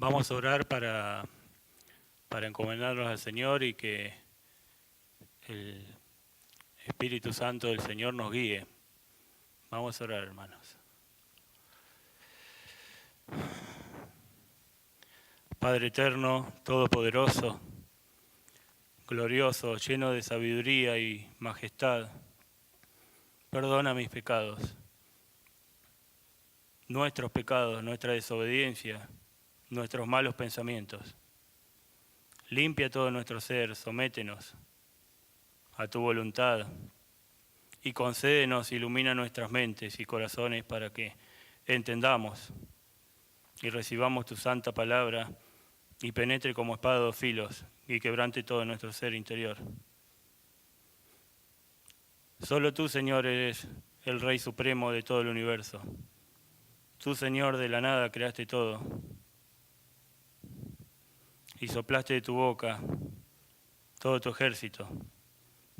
Vamos a orar para encomendarnos al Señor y que el Espíritu Santo del Señor nos guíe. Vamos a orar, hermanos. Padre eterno, todopoderoso, glorioso, lleno de sabiduría y majestad, perdona mis pecados, nuestros pecados, nuestra desobediencia, nuestros malos pensamientos. Limpia todo nuestro ser, sométenos a tu voluntad y concédenos, ilumina nuestras mentes y corazones para que entendamos y recibamos tu santa palabra y penetre como espada de dos filos y quebrante todo nuestro ser interior. Solo tú, Señor, eres el Rey Supremo de todo el universo. Tú, Señor, de la nada creaste todo y soplaste de tu boca todo tu ejército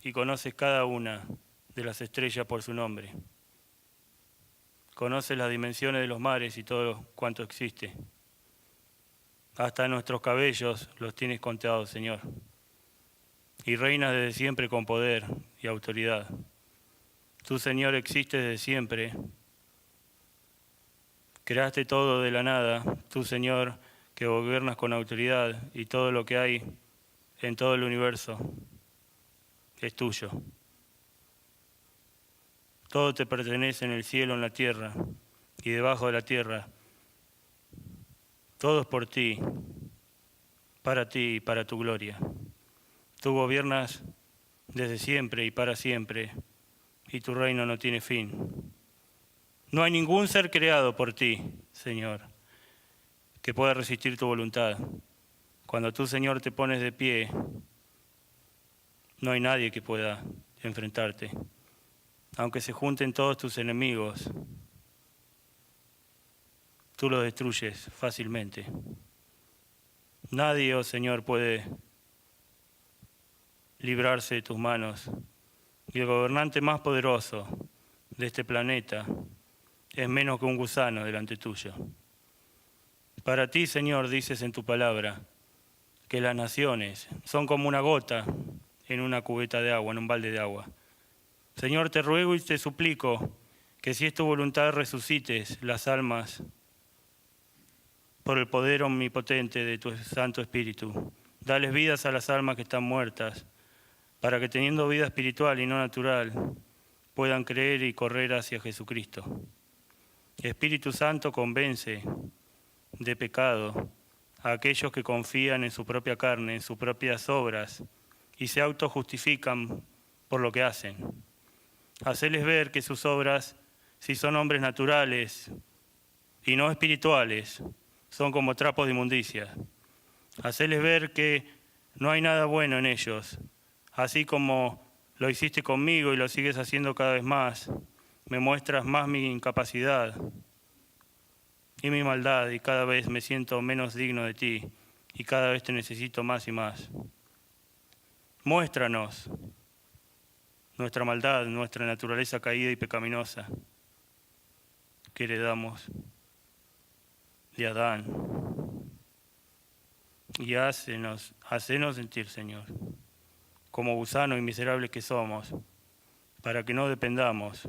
y conoces cada una de las estrellas por su nombre. Conoces las dimensiones de los mares y todo cuanto existe. Hasta nuestros cabellos los tienes contados, Señor. Y reinas desde siempre con poder y autoridad. Tú, Señor, existes desde siempre. Creaste todo de la nada. Tú, Señor, que gobiernas con autoridad y todo lo que hay en todo el universo es tuyo. Todo te pertenece en el cielo, en la tierra y debajo de la tierra. Todo es por ti y para tu gloria. Tú gobiernas desde siempre y para siempre, y tu reino no tiene fin. No hay ningún ser creado por ti, Señor, que pueda resistir tu voluntad. Cuando tú, Señor, te pones de pie, no hay nadie que pueda enfrentarte. Aunque se junten todos tus enemigos, tú los destruyes fácilmente. Nadie, oh Señor, puede librarse de tus manos. Y el gobernante más poderoso de este planeta es menos que un gusano delante tuyo. Para ti, Señor, dices en tu palabra que las naciones son como una gota en una cubeta de agua, en un balde de agua. Señor, te ruego y te suplico que si es tu voluntad resucites las almas por el poder omnipotente de tu Santo Espíritu. Dales vidas a las almas que están muertas, para que teniendo vida espiritual y no natural, puedan creer y correr hacia Jesucristo. Espíritu Santo, convence de pecado a aquellos que confían en su propia carne, en sus propias obras, y se autojustifican por lo que hacen. Haceles ver que sus obras, si son hombres naturales y no espirituales, son como trapos de inmundicia. Haceles ver que no hay nada bueno en ellos, así como lo hiciste conmigo y lo sigues haciendo cada vez más. Me muestras más mi incapacidad y mi maldad, y cada vez me siento menos digno de ti, y cada vez te necesito más y más. Muéstranos nuestra maldad, nuestra naturaleza caída y pecaminosa que heredamos de Adán. Y hacenos sentir, Señor, como gusanos y miserables que somos, para que no dependamos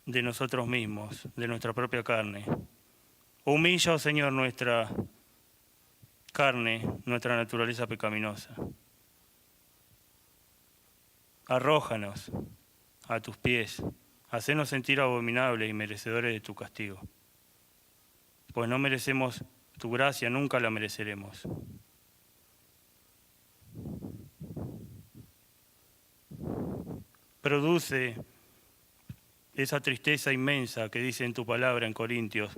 de nosotros mismos, de nuestra propia carne. Humilla, oh Señor, nuestra carne, nuestra naturaleza pecaminosa. Arrójanos a tus pies, hacenos sentir abominables y merecedores de tu castigo, pues no merecemos tu gracia, nunca la mereceremos. Produce esa tristeza inmensa que dice en tu palabra en Corintios,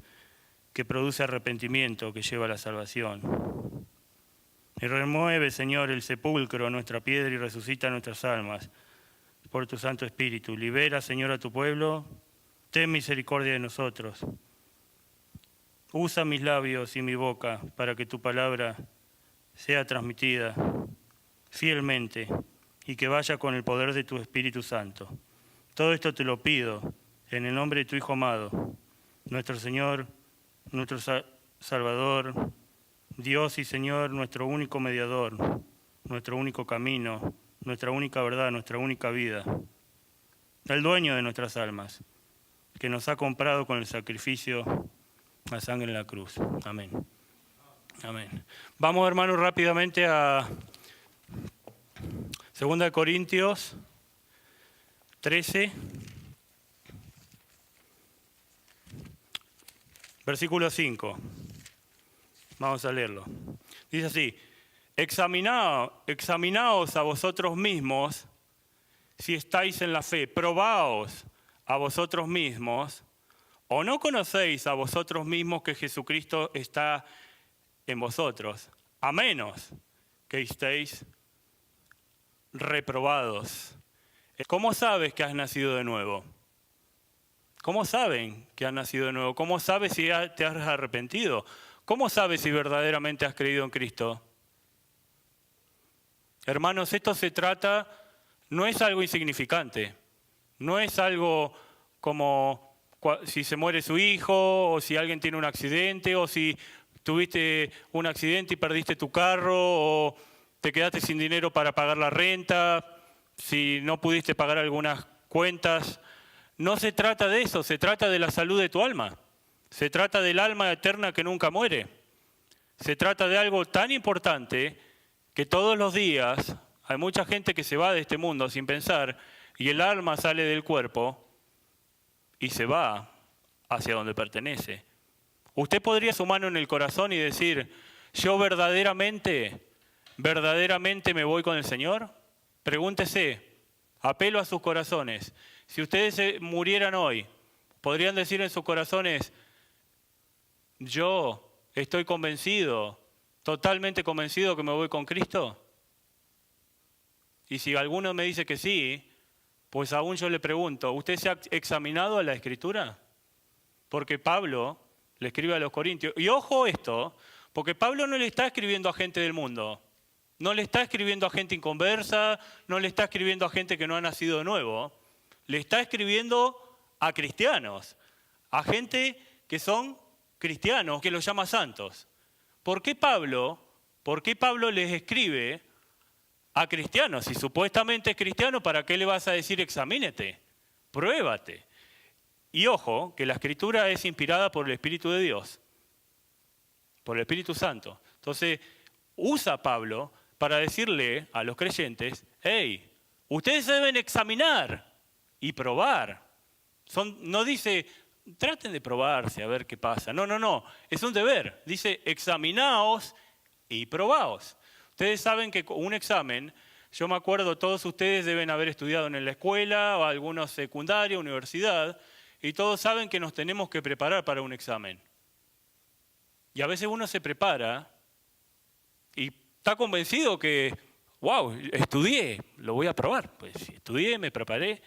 que produce arrepentimiento, que lleva a la salvación. Y remueve, Señor, el sepulcro, nuestra piedra, y resucita nuestras almas por tu Santo Espíritu. Libera, Señor, a tu pueblo, ten misericordia de nosotros. Usa mis labios y mi boca para que tu palabra sea transmitida fielmente y que vaya con el poder de tu Espíritu Santo. Todo esto te lo pido en el nombre de tu Hijo amado, nuestro Señor nuestro Salvador, Dios y Señor, nuestro único mediador, nuestro único camino, nuestra única verdad, nuestra única vida, el dueño de nuestras almas, que nos ha comprado con el sacrificio, la sangre en la cruz. Amén. Amén. Vamos, hermanos, rápidamente a 2 Corintios 13, versículo 5. Vamos a leerlo. Dice así: examinaos a vosotros mismos si estáis en la fe, probaos a vosotros mismos, o no conocéis a vosotros mismos que Jesucristo está en vosotros, a menos que estéis reprobados. ¿Cómo sabes que has nacido de nuevo? ¿Cómo saben que has nacido de nuevo? ¿Cómo sabes si te has arrepentido? ¿Cómo sabes si verdaderamente has creído en Cristo? Hermanos, esto se trata, no es algo insignificante, no es algo como si se muere su hijo, o si alguien tiene un accidente, o si tuviste un accidente y perdiste tu carro, o te quedaste sin dinero para pagar la renta, si no pudiste pagar algunas cuentas. No se trata de eso, se trata de la salud de tu alma. Se trata del alma eterna que nunca muere. Se trata de algo tan importante que todos los días hay mucha gente que se va de este mundo sin pensar y el alma sale del cuerpo y se va hacia donde pertenece. Usted podría su mano en el corazón y decir: ¿yo verdaderamente me voy con el Señor? Pregúntese, apelo a sus corazones. Si ustedes murieran hoy, ¿podrían decir en sus corazones: yo estoy convencido, totalmente convencido que me voy con Cristo? Y si alguno me dice que sí, pues aún yo le pregunto: ¿usted se ha examinado a la Escritura? Porque Pablo le escribe a los Corintios. Y ojo esto, porque Pablo no le está escribiendo a gente del mundo, no le está escribiendo a gente inconversa, no le está escribiendo a gente que no ha nacido de nuevo, le está escribiendo a cristianos, a gente que son cristianos, que los llama santos. ¿Por qué Pablo les escribe a cristianos? Si supuestamente es cristiano, ¿para qué le vas a decir examínate? Pruébate. Y ojo, que la Escritura es inspirada por el Espíritu de Dios, por el Espíritu Santo. Entonces, usa Pablo para decirle a los creyentes: hey, ustedes deben examinar y probar. No dice, traten de probarse a ver qué pasa. No, es un deber. Dice, examinaos y probaos. Ustedes saben que un examen, yo me acuerdo, todos ustedes deben haber estudiado en la escuela, o algunos secundaria, universidad, y todos saben que nos tenemos que preparar para un examen. Y a veces uno se prepara y está convencido que, wow, estudié, lo voy a probar. Pues estudié, me preparé,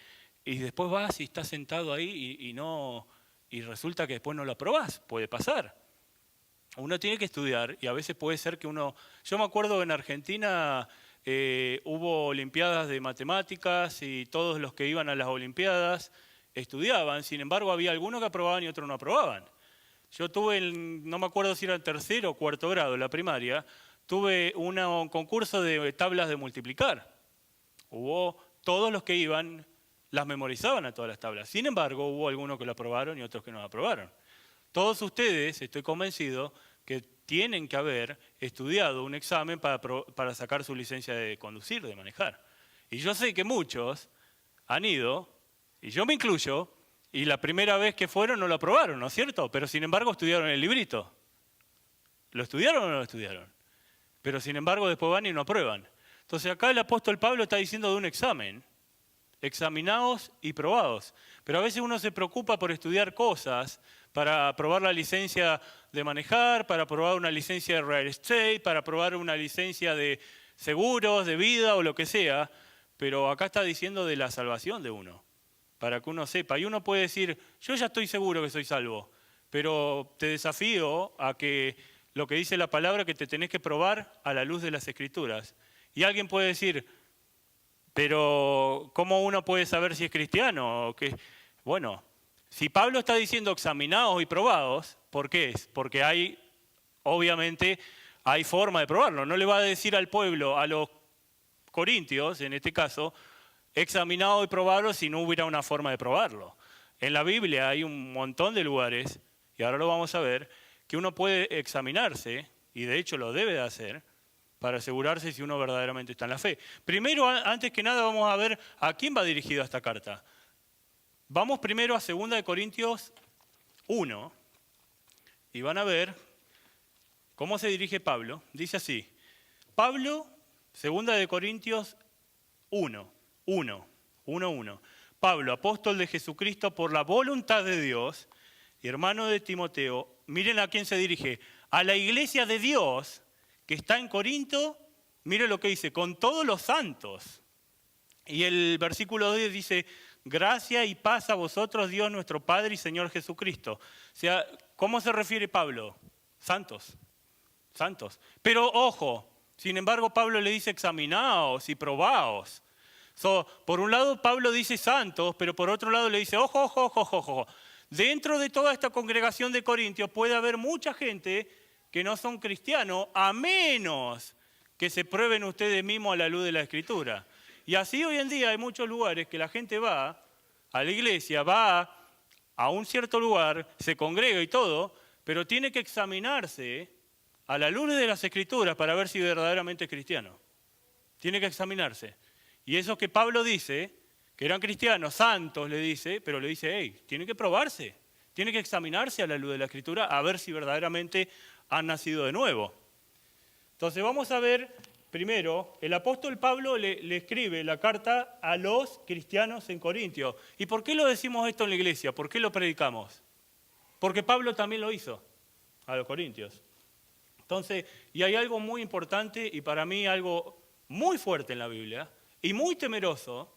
y después vas y estás sentado ahí y resulta que después no lo aprobás. Puede pasar. Uno tiene que estudiar y a veces puede ser que uno... Yo me acuerdo en Argentina hubo olimpiadas de matemáticas y todos los que iban a las olimpiadas estudiaban. Sin embargo, había algunos que aprobaban y otros no aprobaban. Yo tuve, no me acuerdo si era el tercero o cuarto grado, la primaria, tuve un concurso de tablas de multiplicar. Todos los que iban las memorizaban a todas las tablas. Sin embargo, hubo algunos que lo aprobaron y otros que no lo aprobaron. Todos ustedes, estoy convencido, que tienen que haber estudiado un examen para sacar su licencia de conducir, de manejar. Y yo sé que muchos han ido, y yo me incluyo, y la primera vez que fueron no lo aprobaron, ¿no es cierto? Pero sin embargo estudiaron el librito. ¿Lo estudiaron o no lo estudiaron? Pero sin embargo después van y no aprueban. Entonces acá el apóstol Pablo está diciendo de un examen. Examinaos y probaos. Pero a veces uno se preocupa por estudiar cosas para aprobar la licencia de manejar, para aprobar una licencia de real estate, para aprobar una licencia de seguros, de vida o lo que sea. Pero acá está diciendo de la salvación de uno, para que uno sepa. Y uno puede decir, yo ya estoy seguro que soy salvo, pero te desafío a que lo que dice la palabra, que te tenés que probar a la luz de las Escrituras. Y alguien puede decir, pero ¿cómo uno puede saber si es cristiano? Bueno, Si Pablo está diciendo examinados y probados, ¿por qué es? Porque obviamente, hay forma de probarlo. No le va a decir al pueblo, a los corintios, en este caso, examinado y probado si no hubiera una forma de probarlo. En la Biblia hay un montón de lugares, y ahora lo vamos a ver, que uno puede examinarse, y de hecho lo debe de hacer, para asegurarse si uno verdaderamente está en la fe. Primero, antes que nada, vamos a ver a quién va dirigida esta carta. Vamos primero a 2 Corintios 1, y van a ver cómo se dirige Pablo. Dice así, Pablo, 2 Corintios 1. Pablo, apóstol de Jesucristo por la voluntad de Dios, y hermano de Timoteo, miren a quién se dirige, a la iglesia de Dios que está en Corinto, miren lo que dice, con todos los santos. Y el versículo 10 dice, gracia y paz a vosotros, Dios nuestro Padre y Señor Jesucristo. O sea, ¿cómo se refiere Pablo? Santos. Pero ojo, sin embargo Pablo le dice examinaos y probaos. Por un lado Pablo dice santos, pero por otro lado le dice ojo. Dentro de toda esta congregación de Corintios puede haber mucha gente que no son cristianos, a menos que se prueben ustedes mismos a la luz de la Escritura. Y así hoy en día hay muchos lugares que la gente va a la iglesia, va a un cierto lugar, se congrega y todo, pero tiene que examinarse a la luz de las Escrituras para ver si verdaderamente es cristiano. Tiene que examinarse. Y eso que Pablo dice, que eran cristianos, santos le dice, pero le dice, hey, tiene que probarse, tiene que examinarse a la luz de la Escritura a ver si verdaderamente han nacido de nuevo. Entonces vamos a ver, primero, el apóstol Pablo le escribe la carta a los cristianos en Corintios. ¿Y por qué lo decimos esto en la iglesia? ¿Por qué lo predicamos? Porque Pablo también lo hizo a los corintios. Entonces, y hay algo muy importante y para mí algo muy fuerte en la Biblia y muy temeroso,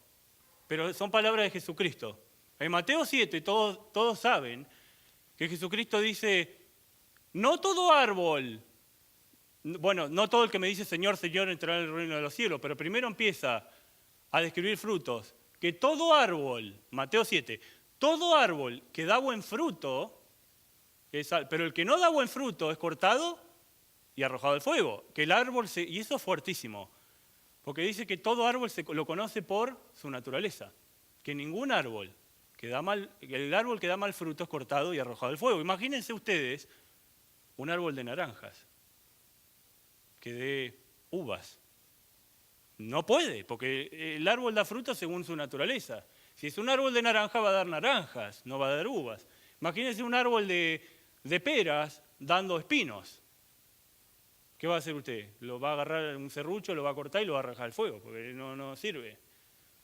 pero son palabras de Jesucristo. En Mateo 7 todos saben que Jesucristo dice, no todo árbol, bueno, no todo el que me dice Señor, Señor entrará en el reino de los cielos, pero primero empieza a describir frutos, que todo árbol, Mateo 7, todo árbol que da buen fruto, pero el que no da buen fruto es cortado y arrojado al fuego. Que el árbol y eso es fuertísimo, porque dice que todo árbol lo conoce por su naturaleza, que ningún árbol el árbol que da mal fruto es cortado y arrojado al fuego. Imagínense ustedes un árbol de naranjas que dé uvas. No puede, porque el árbol da fruto según su naturaleza. Si es un árbol de naranja va a dar naranjas, no va a dar uvas. Imagínense un árbol de peras dando espinos. ¿Qué va a hacer usted? Lo va a agarrar un serrucho, lo va a cortar y lo va a arrojar al fuego, porque no sirve.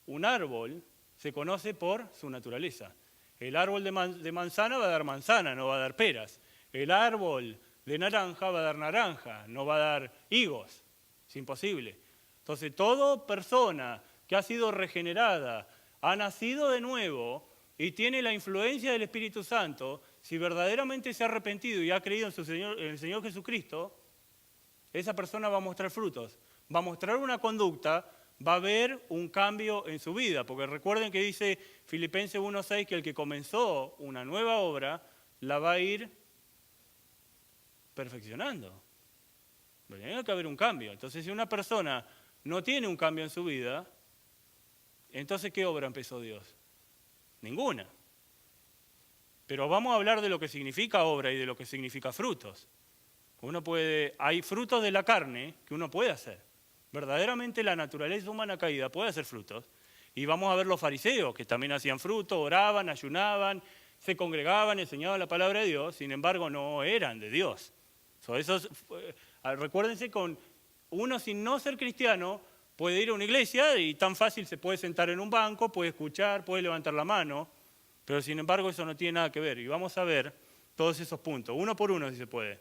Un árbol se conoce por su naturaleza. El árbol de manzana va a dar manzana, no va a dar peras. El árbol de naranja va a dar naranja, no va a dar higos. Es imposible. Entonces, toda persona que ha sido regenerada, ha nacido de nuevo y tiene la influencia del Espíritu Santo, si verdaderamente se ha arrepentido y ha creído en el Señor Jesucristo, esa persona va a mostrar frutos, va a mostrar una conducta, va a haber un cambio en su vida. Porque recuerden que dice Filipenses 1:6 que el que comenzó una nueva obra la va a ir perfeccionando. Pero tiene que haber un cambio. Entonces, si una persona no tiene un cambio en su vida, entonces ¿qué obra empezó Dios? Ninguna. Pero vamos a hablar de lo que significa obra y de lo que significa frutos. Hay frutos de la carne que uno puede hacer. Verdaderamente la naturaleza humana caída puede hacer frutos. Y vamos a ver los fariseos, que también hacían frutos, oraban, ayunaban, se congregaban, enseñaban la palabra de Dios, sin embargo no eran de Dios. Recuérdense, con uno sin no ser cristiano puede ir a una iglesia y tan fácil se puede sentar en un banco, puede escuchar, puede levantar la mano, pero sin embargo eso no tiene nada que ver. Y vamos a ver todos esos puntos, uno por uno si se puede.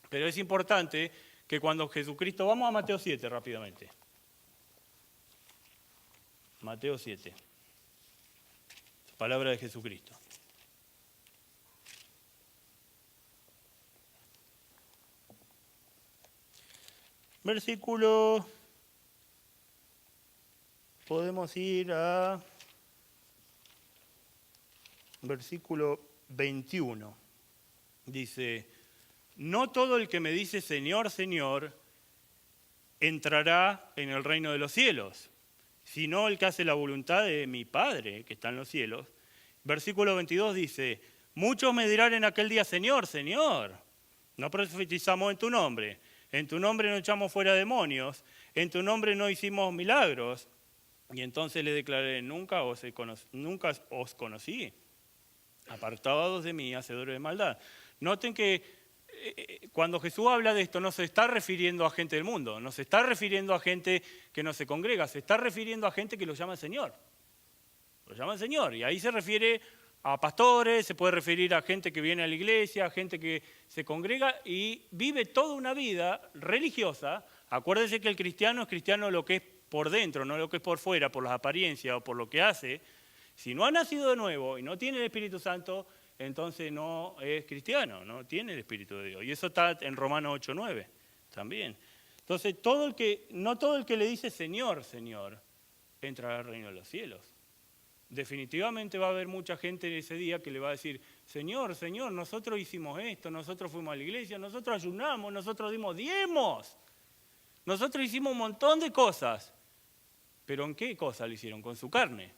Pero es importante que cuando Jesucristo... Vamos a Mateo 7 rápidamente. Mateo 7. Palabra de Jesucristo. Versículo... Podemos ir a versículo 21. Dice, no todo el que me dice Señor, Señor, entrará en el reino de los cielos, sino el que hace la voluntad de mi Padre que está en los cielos. Versículo 22 dice, muchos me dirán en aquel día, Señor, Señor, no profetizamos en tu nombre no echamos fuera demonios, en tu nombre no hicimos milagros. Y entonces le declaré, nunca os conocí, apartados de mí, hacedores de maldad. Noten que cuando Jesús habla de esto no se está refiriendo a gente del mundo, no se está refiriendo a gente que no se congrega, se está refiriendo a gente que lo llama Señor. Lo llaman Señor, y ahí se refiere a pastores, se puede referir a gente que viene a la iglesia, a gente que se congrega y vive toda una vida religiosa. Acuérdense que el cristiano es cristiano lo que es por dentro, no lo que es por fuera, por las apariencias o por lo que hace. Si no ha nacido de nuevo y no tiene el Espíritu Santo, entonces no es cristiano, no tiene el Espíritu de Dios. Y eso está en Romanos 8:9 también. Entonces, no todo el que le dice Señor, Señor, entra al reino de los cielos. Definitivamente va a haber mucha gente ese día que le va a decir, Señor, Señor, nosotros hicimos esto, nosotros fuimos a la iglesia, nosotros ayunamos, nosotros dimos diezmos, nosotros hicimos un montón de cosas. ¿Pero en qué cosas lo hicieron? Con su carne.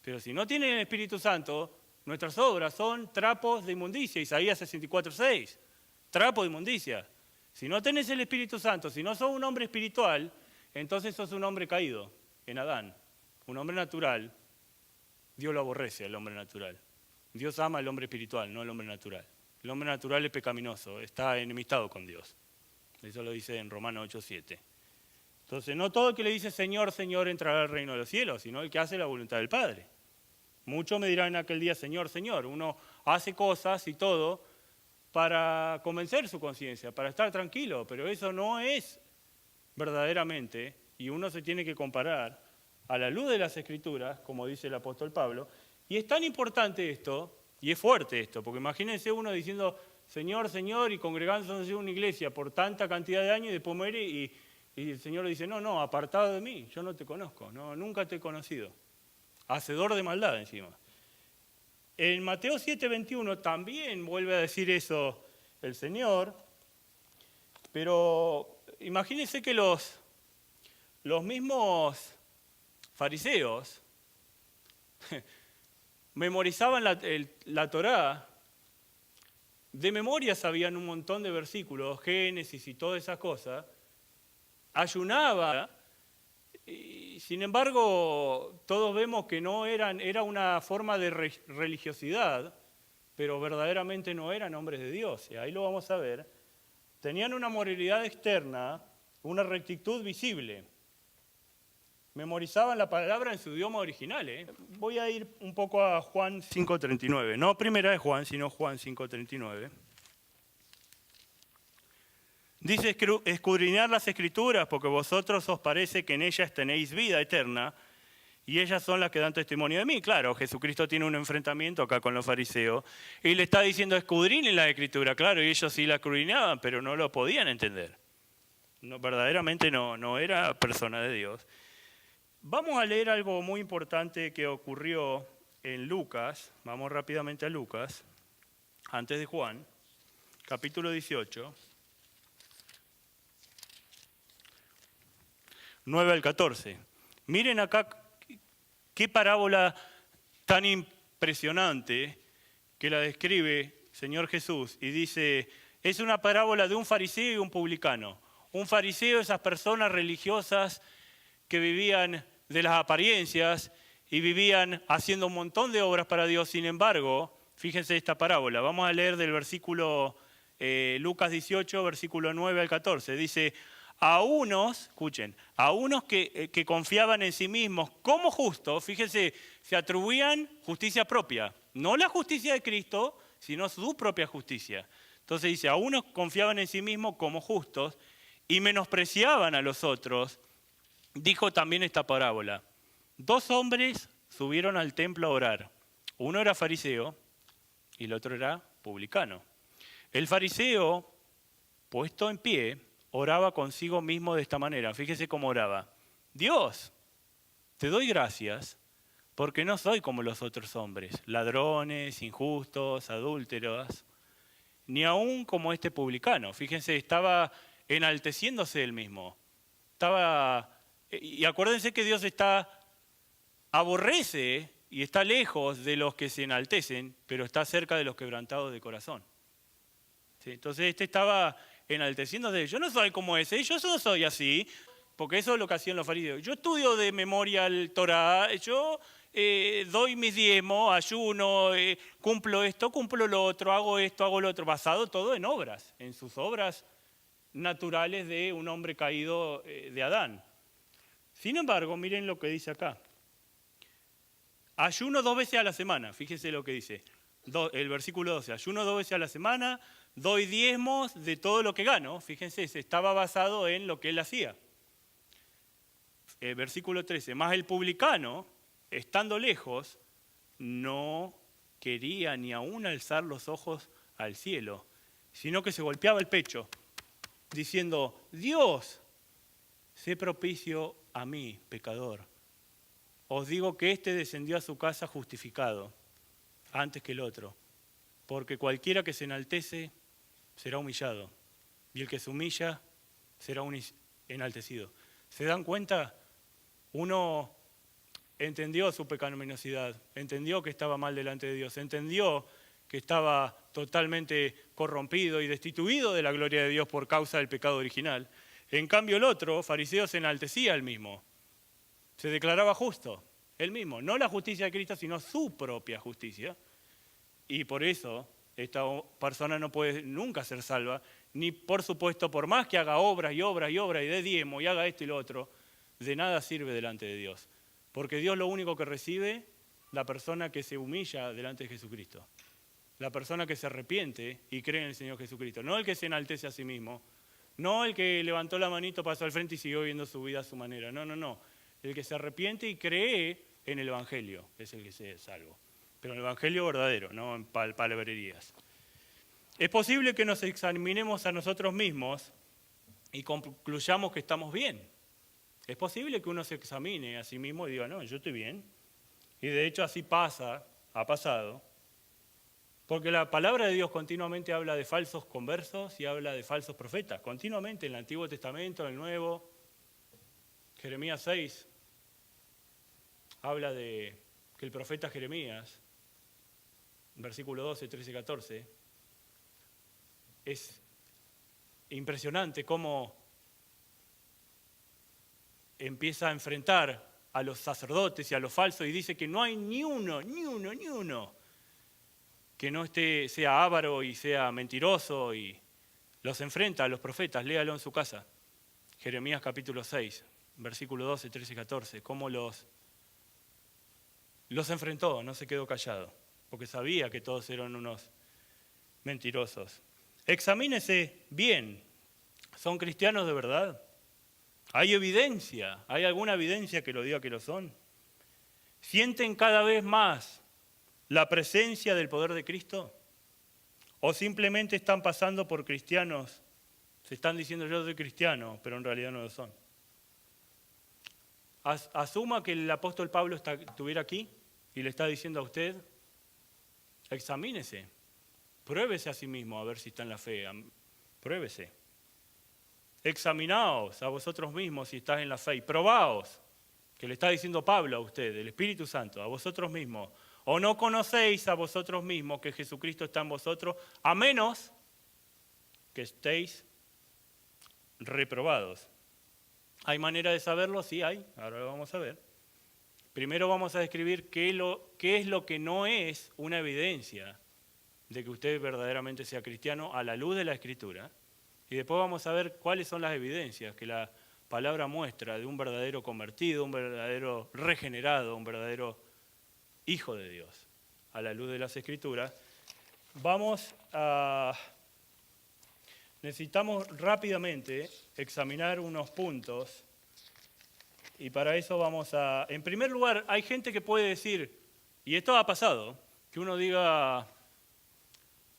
Pero si no tienen el Espíritu Santo, nuestras obras son trapos de inmundicia, Isaías 64:6, trapo de inmundicia. Si no tenés el Espíritu Santo, si no sos un hombre espiritual, entonces sos un hombre caído en Adán, un hombre natural. Dios lo aborrece al hombre natural. Dios ama al hombre espiritual, no al hombre natural. El hombre natural es pecaminoso, está enemistado con Dios. Eso lo dice en Romanos 8:7. Entonces, no todo el que le dice Señor, Señor entrará al reino de los cielos, sino el que hace la voluntad del Padre. Muchos me dirán en aquel día, Señor, Señor. Uno hace cosas y todo para convencer su conciencia, para estar tranquilo, pero eso no es verdaderamente, y uno se tiene que comparar a la luz de las Escrituras, como dice el apóstol Pablo. Y es tan importante esto, y es fuerte esto, porque imagínense uno diciendo Señor, Señor, y congregándose en una iglesia por tanta cantidad de años y después muere y el Señor le dice, no, apartado de mí, yo no te conozco, no, nunca te he conocido. Hacedor de maldad encima. En Mateo 7:21 también vuelve a decir eso el Señor, pero imagínense que los mismos fariseos memorizaban la Torá, de memoria sabían un montón de versículos, Génesis y todas esas cosas, ayunaban, y sin embargo todos vemos que era una forma de religiosidad, pero verdaderamente no eran hombres de Dios, y ahí lo vamos a ver. Tenían una moralidad externa, una rectitud visible. Memorizaban la palabra en su idioma original. Voy a ir un poco a Juan 5:39. No primera de Juan, sino Juan 5:39. Dice, escudriñar las Escrituras, porque vosotros os parece que en ellas tenéis vida eterna, y ellas son las que dan testimonio de mí. Claro, Jesucristo tiene un enfrentamiento acá con los fariseos, y le está diciendo, escudriñen la Escritura. Claro, y ellos sí la escudriñaban, pero no lo podían entender. No, verdaderamente no era persona de Dios. Vamos a leer algo muy importante que ocurrió en Lucas. Vamos rápidamente a Lucas, antes de Juan, capítulo 18, 9 al 14. Miren acá qué parábola tan impresionante que la describe Señor Jesús. Y dice, es una parábola de un fariseo y un publicano. Un fariseo, esas personas religiosas que vivían de las apariencias y vivían haciendo un montón de obras para Dios. Sin embargo, fíjense esta parábola. Vamos a leer del versículo Lucas 18, versículo 9 al 14. Dice, a unos que confiaban en sí mismos como justos, fíjense, se atribuían justicia propia. No la justicia de Cristo, sino su propia justicia. Entonces dice, a unos confiaban en sí mismos como justos y menospreciaban a los otros. Dijo también esta parábola. 2 hombres subieron al templo a orar. Uno era fariseo y el otro era publicano. El fariseo, puesto en pie, oraba consigo mismo de esta manera. Fíjese cómo oraba. Dios, te doy gracias porque no soy como los otros hombres, ladrones, injustos, adúlteros, ni aún como este publicano. Fíjense, estaba enalteciéndose él mismo. Y acuérdense que Dios aborrece y está lejos de los que se enaltecen, pero está cerca de los quebrantados de corazón. ¿Sí? Entonces este estaba enalteciéndose. Yo no soy como ese, yo no soy así, porque eso es lo que hacían los fariseos. Yo estudio de memoria el Torá, yo doy mis diezmos, ayuno, cumplo esto, cumplo lo otro, hago esto, hago lo otro, basado todo en obras, en sus obras naturales de un hombre caído de Adán. Sin embargo, miren lo que dice acá. Ayuno 2 veces a la semana, fíjense lo que dice. El versículo 12, ayuno 2 veces a la semana, doy diezmos de todo lo que gano. Fíjense, estaba basado en lo que él hacía. Versículo 13, más el publicano, estando lejos, no quería ni aún alzar los ojos al cielo, sino que se golpeaba el pecho, diciendo, Dios, sé propicio a mí, pecador. Os digo que éste descendió a su casa justificado, antes que el otro, porque cualquiera que se enaltece será humillado, y el que se humilla será enaltecido. ¿Se dan cuenta? Uno entendió su pecaminosidad, entendió que estaba mal delante de Dios, entendió que estaba totalmente corrompido y destituido de la gloria de Dios por causa del pecado original. En cambio el otro, fariseo, se enaltecía él mismo, se declaraba justo, él mismo, no la justicia de Cristo, sino su propia justicia. Y por eso esta persona no puede nunca ser salva, ni por supuesto, por más que haga obras y obras y obras y dé diezmo y haga esto y lo otro, de nada sirve delante de Dios. Porque Dios lo único que recibe, la persona que se humilla delante de Jesucristo. La persona que se arrepiente y cree en el Señor Jesucristo. No el que se enaltece a sí mismo. No el que levantó la manito, pasó al frente y siguió viviendo su vida a su manera. No, no, no. El que se arrepiente y cree en el Evangelio es el que se salva. Pero el Evangelio verdadero, no en palabrerías. Es posible que nos examinemos a nosotros mismos y concluyamos que estamos bien. Es posible que uno se examine a sí mismo y diga, no, yo estoy bien. Y de hecho así ha pasado. Porque la palabra de Dios continuamente habla de falsos conversos y habla de falsos profetas. Continuamente en el Antiguo Testamento, en el Nuevo. Jeremías 6 habla de que el profeta Jeremías, versículo 12, 13 y 14, es impresionante cómo empieza a enfrentar a los sacerdotes y a los falsos y dice que no hay ni uno que no sea avaro y sea mentiroso, y los enfrenta a los profetas. Léalo en su casa. Jeremías capítulo 6, versículo 12, 13 y 14, cómo los enfrentó, no se quedó callado, porque sabía que todos eran unos mentirosos. Examínese bien, ¿son cristianos de verdad? ¿Hay evidencia? ¿Hay alguna evidencia que lo diga que lo son? ¿Sienten cada vez más la presencia del poder de Cristo? ¿O simplemente están pasando por cristianos? Se están diciendo yo soy cristiano, pero en realidad no lo son. Asuma que el apóstol Pablo estuviera aquí y le está diciendo a usted, examínese, pruébese a sí mismo a ver si está en la fe, pruébese. Examinaos a vosotros mismos si estás en la fe y probaos, que le está diciendo Pablo a usted, el Espíritu Santo, a vosotros mismos. ¿O no conocéis a vosotros mismos que Jesucristo está en vosotros, a menos que estéis reprobados? ¿Hay manera de saberlo? Sí hay, ahora lo vamos a ver. Primero vamos a describir qué es lo que no es una evidencia de que usted verdaderamente sea cristiano a la luz de la Escritura. Y después vamos a ver cuáles son las evidencias que la palabra muestra de un verdadero convertido, un verdadero regenerado, un verdadero hijo de Dios, a la luz de las Escrituras. Necesitamos rápidamente examinar unos puntos y para eso en primer lugar, hay gente que puede decir, y esto ha pasado, que uno diga,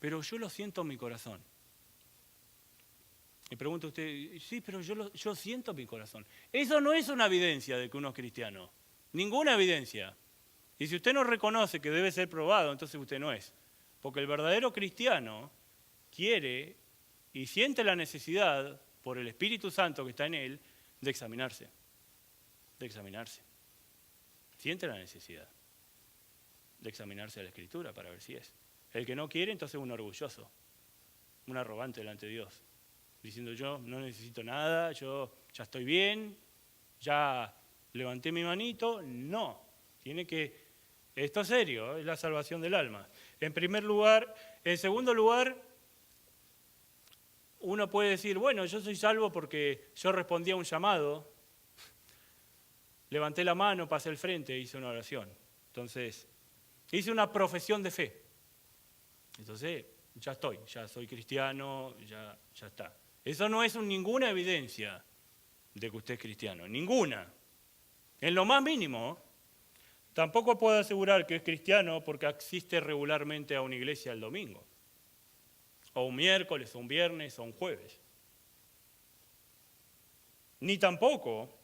pero yo lo siento en mi corazón. Y pregunta usted, sí, pero yo siento en mi corazón. Eso no es una evidencia de que uno es cristiano, ninguna evidencia. Y si usted no reconoce que debe ser probado, entonces usted no es. Porque el verdadero cristiano quiere y siente la necesidad, por el Espíritu Santo que está en él, de examinarse. De examinarse. Siente la necesidad de examinarse a la Escritura para ver si es. El que no quiere, entonces es un orgulloso, un arrogante delante de Dios, diciendo yo no necesito nada, yo ya estoy bien, ya levanté mi manito. No, tiene que, esto es serio, es la salvación del alma. En primer lugar, en segundo lugar, uno puede decir, bueno, yo soy salvo porque yo respondí a un llamado, levanté la mano, pasé al frente, hice una oración. Entonces, hice una profesión de fe. Entonces, ya soy cristiano, ya está. Eso no es ninguna evidencia de que usted es cristiano, ninguna. En lo más mínimo, tampoco puedo asegurar que es cristiano porque asiste regularmente a una iglesia el domingo, o un miércoles, o un viernes, o un jueves. Ni tampoco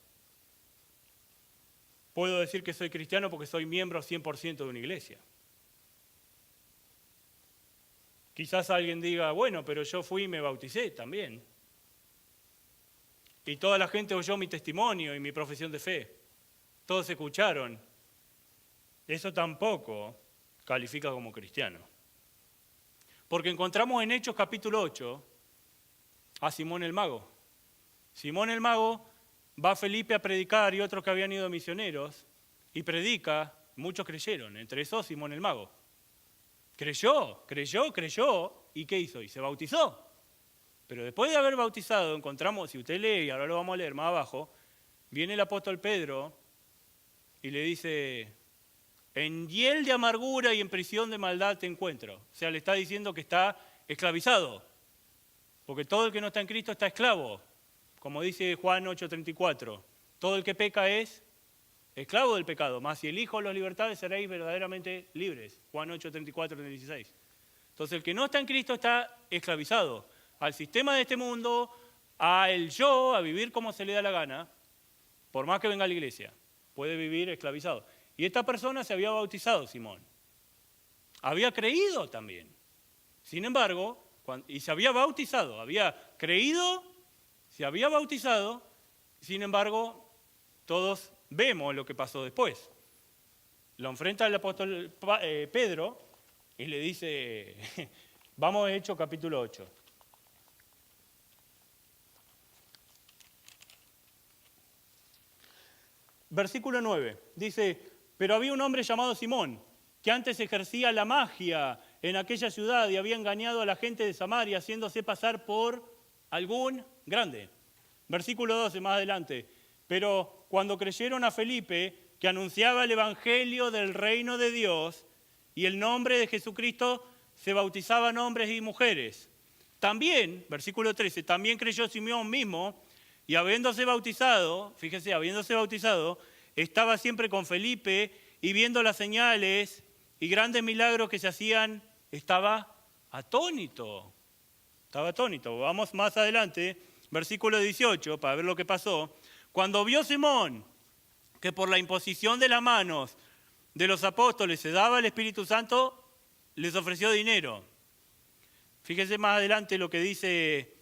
puedo decir que soy cristiano porque soy miembro 100% de una iglesia. Quizás alguien diga, bueno, pero yo fui y me bauticé también. Y toda la gente oyó mi testimonio y mi profesión de fe. Todos escucharon. Eso tampoco califica como cristiano. Porque encontramos en Hechos capítulo 8 a Simón el Mago. Simón el Mago va a Felipe a predicar y otros que habían ido misioneros y predica, muchos creyeron, entre esos Simón el Mago. Creyó, ¿y qué hizo? Y se bautizó. Pero después de haber bautizado, encontramos, si usted lee, y ahora lo vamos a leer más abajo, viene el apóstol Pedro y le dice, en hiel de amargura y en prisión de maldad te encuentro. O sea, le está diciendo que está esclavizado, porque todo el que no está en Cristo está esclavo. Como dice Juan 8:34, todo el que peca es esclavo del pecado, mas si el Hijo los libertades seréis verdaderamente libres. Juan 8:34-36. Entonces el que no está en Cristo está esclavizado al sistema de este mundo, a el yo, a vivir como se le da la gana, por más que venga a la iglesia, puede vivir esclavizado. Y esta persona se había bautizado, Simón. Había creído también. Sin embargo, y se había bautizado, había creído, se había bautizado, sin embargo, todos vemos lo que pasó después. Lo enfrenta el apóstol Pedro y le dice, vamos a Hechos capítulo 8. Versículo 9, dice, pero había un hombre llamado Simón, que antes ejercía la magia en aquella ciudad y había engañado a la gente de Samaria, haciéndose pasar por algún grande. Versículo 12, más adelante, pero cuando creyeron a Felipe, que anunciaba el evangelio del reino de Dios, y el nombre de Jesucristo, se bautizaban hombres y mujeres. También, versículo 13, también creyó Simón mismo, y habiéndose bautizado, fíjese, habiéndose bautizado, estaba siempre con Felipe, y viendo las señales y grandes milagros que se hacían, estaba atónito. Estaba atónito. Vamos más adelante, versículo 18, para ver lo que pasó. Cuando vio Simón que por la imposición de las manos de los apóstoles se daba el Espíritu Santo, les ofreció dinero. Fíjese más adelante lo que dice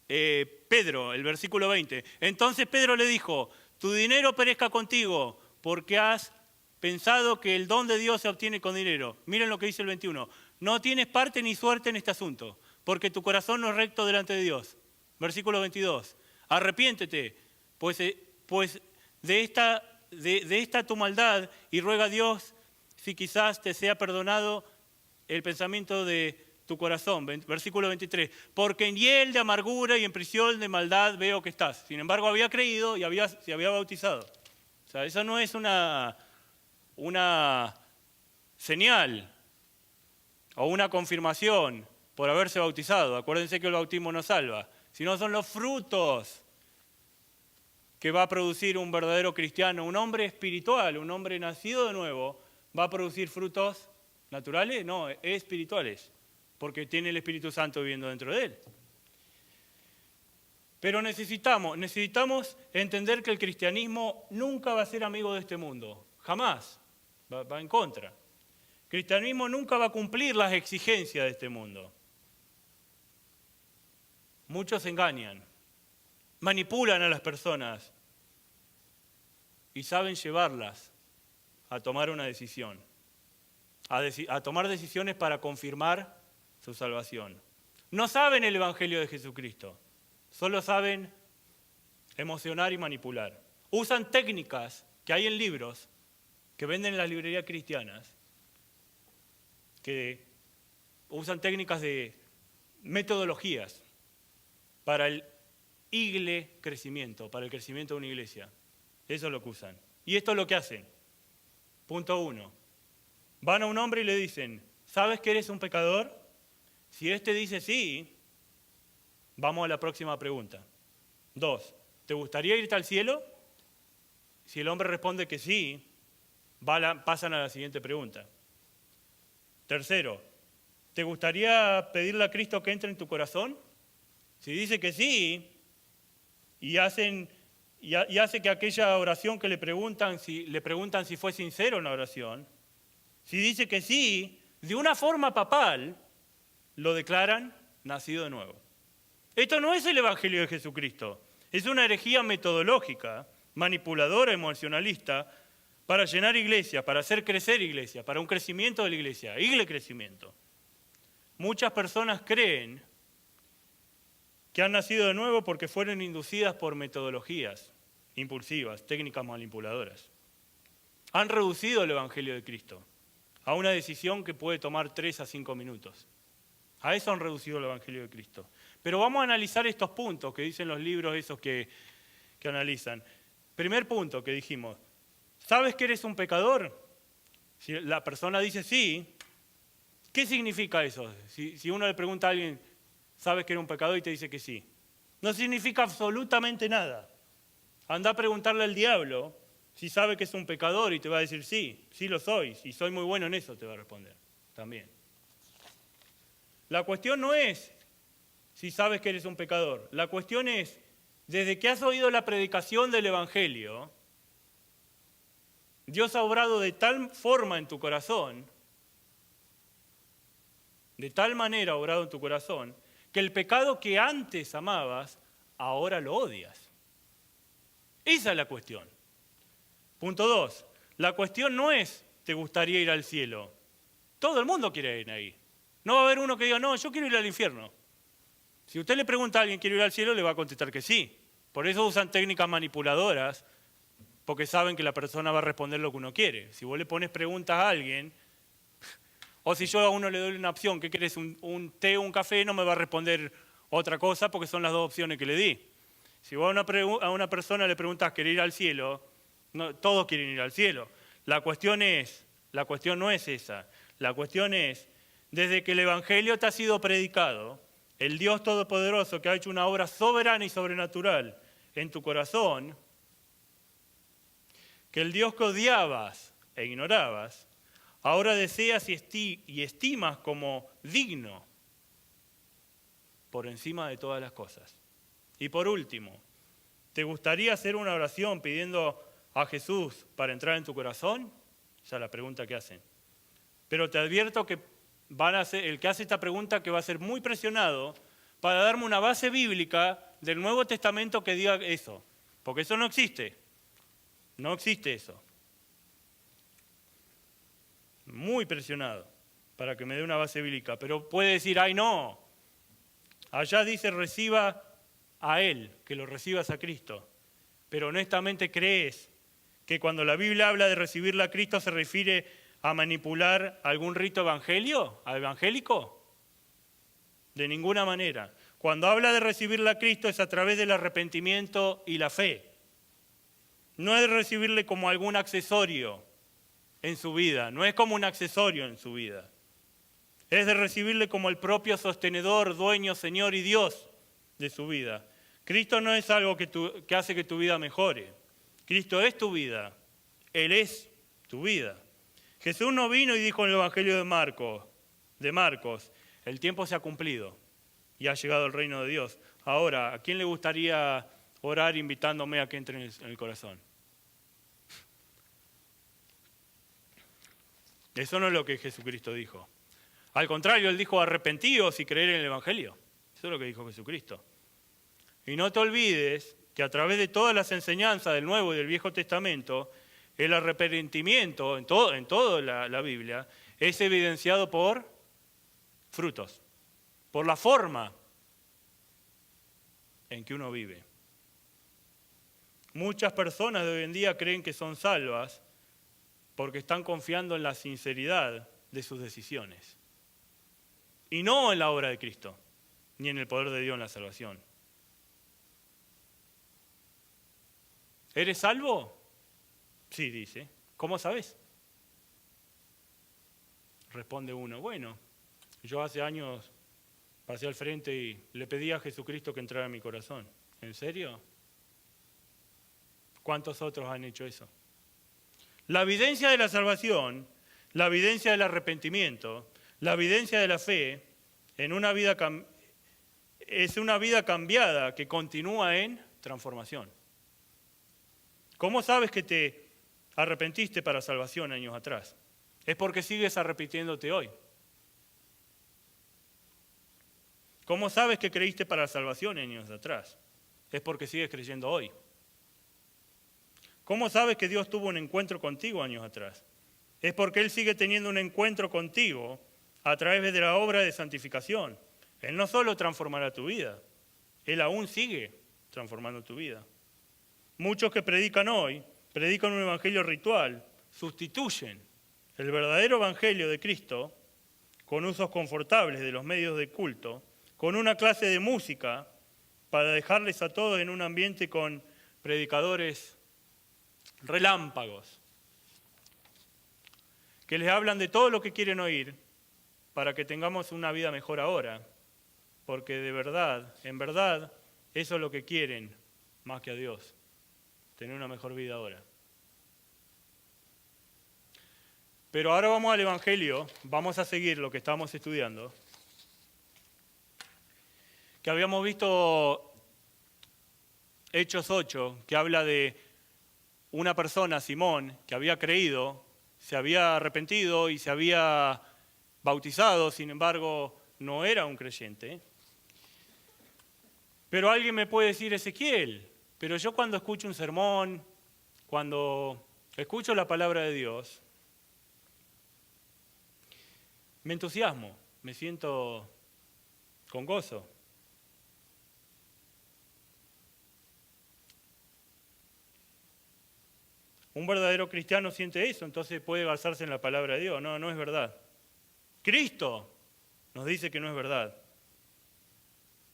Pedro, el versículo 20. Entonces Pedro le dijo, tu dinero perezca contigo, porque has pensado que el don de Dios se obtiene con dinero. Miren lo que dice el 21. No tienes parte ni suerte en este asunto, porque tu corazón no es recto delante de Dios. Versículo 22. Arrepiéntete, pues de esta tu maldad, y ruega a Dios si quizás te sea perdonado el pensamiento de tu corazón. Versículo 23. Porque en hiel de amargura y en prisión de maldad veo que estás. Sin embargo, había creído y se había bautizado. O sea, eso no es una señal o una confirmación por haberse bautizado. Acuérdense que el bautismo no salva, sino son los frutos que va a producir un verdadero cristiano. Un hombre espiritual, un hombre nacido de nuevo, va a producir frutos naturales, no, espirituales, porque tiene el Espíritu Santo viviendo dentro de él. Pero necesitamos entender que el cristianismo nunca va a ser amigo de este mundo, jamás. va en contra. El cristianismo nunca va a cumplir las exigencias de este mundo. Muchos engañan, manipulan a las personas y saben llevarlas a tomar una decisión, a tomar decisiones para confirmar su salvación. No saben el Evangelio de Jesucristo, solo saben emocionar y manipular. Usan técnicas que hay en libros que venden en las librerías cristianas, que usan técnicas de metodologías para el crecimiento, para el crecimiento de una iglesia. Eso es lo que usan. Y esto es lo que hacen. Punto 1. Van a un hombre y le dicen, ¿sabes que eres un pecador? Si éste dice sí, vamos a la próxima pregunta. 2. ¿Te gustaría irte al cielo? Si el hombre responde que sí, pasan a la siguiente pregunta. 3. ¿Te gustaría pedirle a Cristo que entre en tu corazón? Si dice que sí, y hace que aquella oración que le preguntan si fue sincera una oración, si dice que sí, de una forma papal, lo declaran nacido de nuevo. Esto no es el Evangelio de Jesucristo, es una herejía metodológica, manipuladora, emocionalista, para llenar iglesias, para hacer crecer iglesias, para un crecimiento de la iglesia, crecimiento. Muchas personas creen que han nacido de nuevo porque fueron inducidas por metodologías impulsivas, técnicas manipuladoras. Han reducido el Evangelio de Cristo a una decisión que puede tomar 3 a 5 minutos. A eso han reducido el Evangelio de Cristo. Pero vamos a analizar estos puntos que dicen los libros esos que analizan. Primer punto que dijimos, ¿sabes que eres un pecador? Si la persona dice sí, ¿qué significa eso? Si uno le pregunta a alguien, ¿sabes que eres un pecador? Y te dice que sí. No significa absolutamente nada. Anda a preguntarle al diablo si sabe que es un pecador y te va a decir sí, sí lo soy, y soy muy bueno en eso, te va a responder también. La cuestión no es si sabes que eres un pecador. La cuestión es, desde que has oído la predicación del Evangelio, Dios ha obrado de tal forma en tu corazón, de tal manera ha obrado en tu corazón, que el pecado que antes amabas, ahora lo odias. Esa es la cuestión. Punto 2. La cuestión no es, ¿te gustaría ir al cielo? Todo el mundo quiere ir ahí. No va a haber uno que diga, no, yo quiero ir al infierno. Si usted le pregunta a alguien, ¿quiere ir al cielo?, le va a contestar que sí. Por eso usan técnicas manipuladoras, porque saben que la persona va a responder lo que uno quiere. Si vos le pones preguntas a alguien, o si yo a uno le doy una opción, ¿qué querés, un té o un café?, no me va a responder otra cosa porque son las dos opciones que le di. Si vos a una persona le preguntás, ¿quiere ir al cielo?, no, todos quieren ir al cielo. La cuestión no es esa. La cuestión es, desde que el Evangelio te ha sido predicado, el Dios Todopoderoso que ha hecho una obra soberana y sobrenatural en tu corazón, que el Dios que odiabas e ignorabas, ahora deseas y estimas como digno por encima de todas las cosas. Y por último, ¿te gustaría hacer una oración pidiendo a Jesús para entrar en tu corazón? Esa es la pregunta que hacen. Pero te advierto que el que hace esta pregunta que va a ser muy presionado para darme una base bíblica del Nuevo Testamento que diga eso. Porque eso no existe. No existe eso. Muy presionado para que me dé una base bíblica. Pero puede decir, ay no, allá dice reciba a Él, que lo recibas a Cristo. Pero honestamente crees que cuando la Biblia habla de recibirla a Cristo se refiere a manipular algún rito evangélico? De ninguna manera. Cuando habla de recibirla a Cristo es a través del arrepentimiento y la fe. No es de recibirle como algún accesorio en su vida, no es como un accesorio en su vida. Es de recibirle como el propio sostenedor, dueño, Señor y Dios de su vida. Cristo no es algo que hace que tu vida mejore. Cristo es tu vida. Él es tu vida. Jesús no vino y dijo en el Evangelio de Marcos, el tiempo se ha cumplido y ha llegado el reino de Dios. Ahora, ¿a quién le gustaría orar invitándome a que entre en el corazón? Eso no es lo que Jesucristo dijo. Al contrario, Él dijo arrepentíos y creer en el Evangelio. Eso es lo que dijo Jesucristo. Y no te olvides que a través de todas las enseñanzas del Nuevo y del Viejo Testamento, el arrepentimiento en toda la Biblia es evidenciado por frutos, por la forma en que uno vive. Muchas personas de hoy en día creen que son salvas porque están confiando en la sinceridad de sus decisiones y no en la obra de Cristo, ni en el poder de Dios en la salvación. ¿Eres salvo? Sí, dice. ¿Cómo sabes? Responde uno, bueno, yo hace años pasé al frente y le pedí a Jesucristo que entrara en mi corazón. ¿En serio? ¿Cuántos otros han hecho eso? La evidencia de la salvación, la evidencia del arrepentimiento, la evidencia de la fe en una vida es una vida cambiada que continúa en transformación. ¿Cómo sabes que te arrepentiste para salvación años atrás? Es porque sigues arrepintiéndote hoy. ¿Cómo sabes que creíste para salvación años atrás? Es porque sigues creyendo hoy. ¿Cómo sabes que Dios tuvo un encuentro contigo años atrás? Es porque Él sigue teniendo un encuentro contigo a través de la obra de santificación. Él no solo transformará tu vida, Él aún sigue transformando tu vida. Muchos que predican hoy, predican un evangelio ritual, sustituyen el verdadero evangelio de Cristo con usos confortables de los medios de culto, con una clase de música para dejarles a todos en un ambiente con predicadores relámpagos, que les hablan de todo lo que quieren oír para que tengamos una vida mejor ahora, porque de verdad, en verdad, eso es lo que quieren más que a Dios, tener una mejor vida ahora. Pero ahora vamos al Evangelio, vamos a seguir lo que estamos estudiando, que habíamos visto Hechos 8, que habla de una persona, Simón, que había creído, se había arrepentido y se había bautizado, sin embargo, no era un creyente. Pero alguien me puede decir, Ezequiel, pero yo cuando escucho un sermón, cuando escucho la palabra de Dios, me entusiasmo, me siento con gozo. Un verdadero cristiano siente eso, entonces puede basarse en la palabra de Dios. No, no es verdad. Cristo nos dice que no es verdad.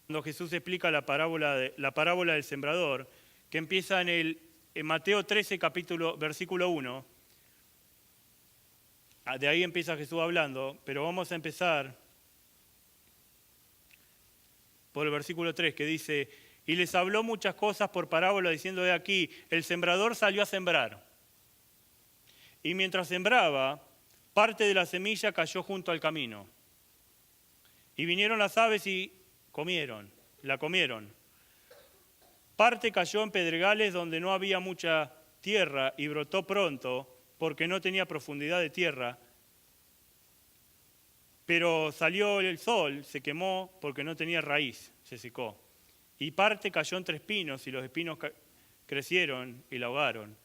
Cuando Jesús explica la parábola del sembrador, que empieza en Mateo 13, versículo 1, de ahí empieza Jesús hablando, pero vamos a empezar por el versículo 3, que dice, y les habló muchas cosas por parábola, diciendo, he aquí, el sembrador salió a sembrar. Y mientras sembraba, parte de la semilla cayó junto al camino. Y vinieron las aves y la comieron. Parte cayó en pedregales donde no había mucha tierra y brotó pronto, porque no tenía profundidad de tierra. Pero salió el sol, se quemó porque no tenía raíz, se secó. Y parte cayó entre espinos y los espinos crecieron y la ahogaron.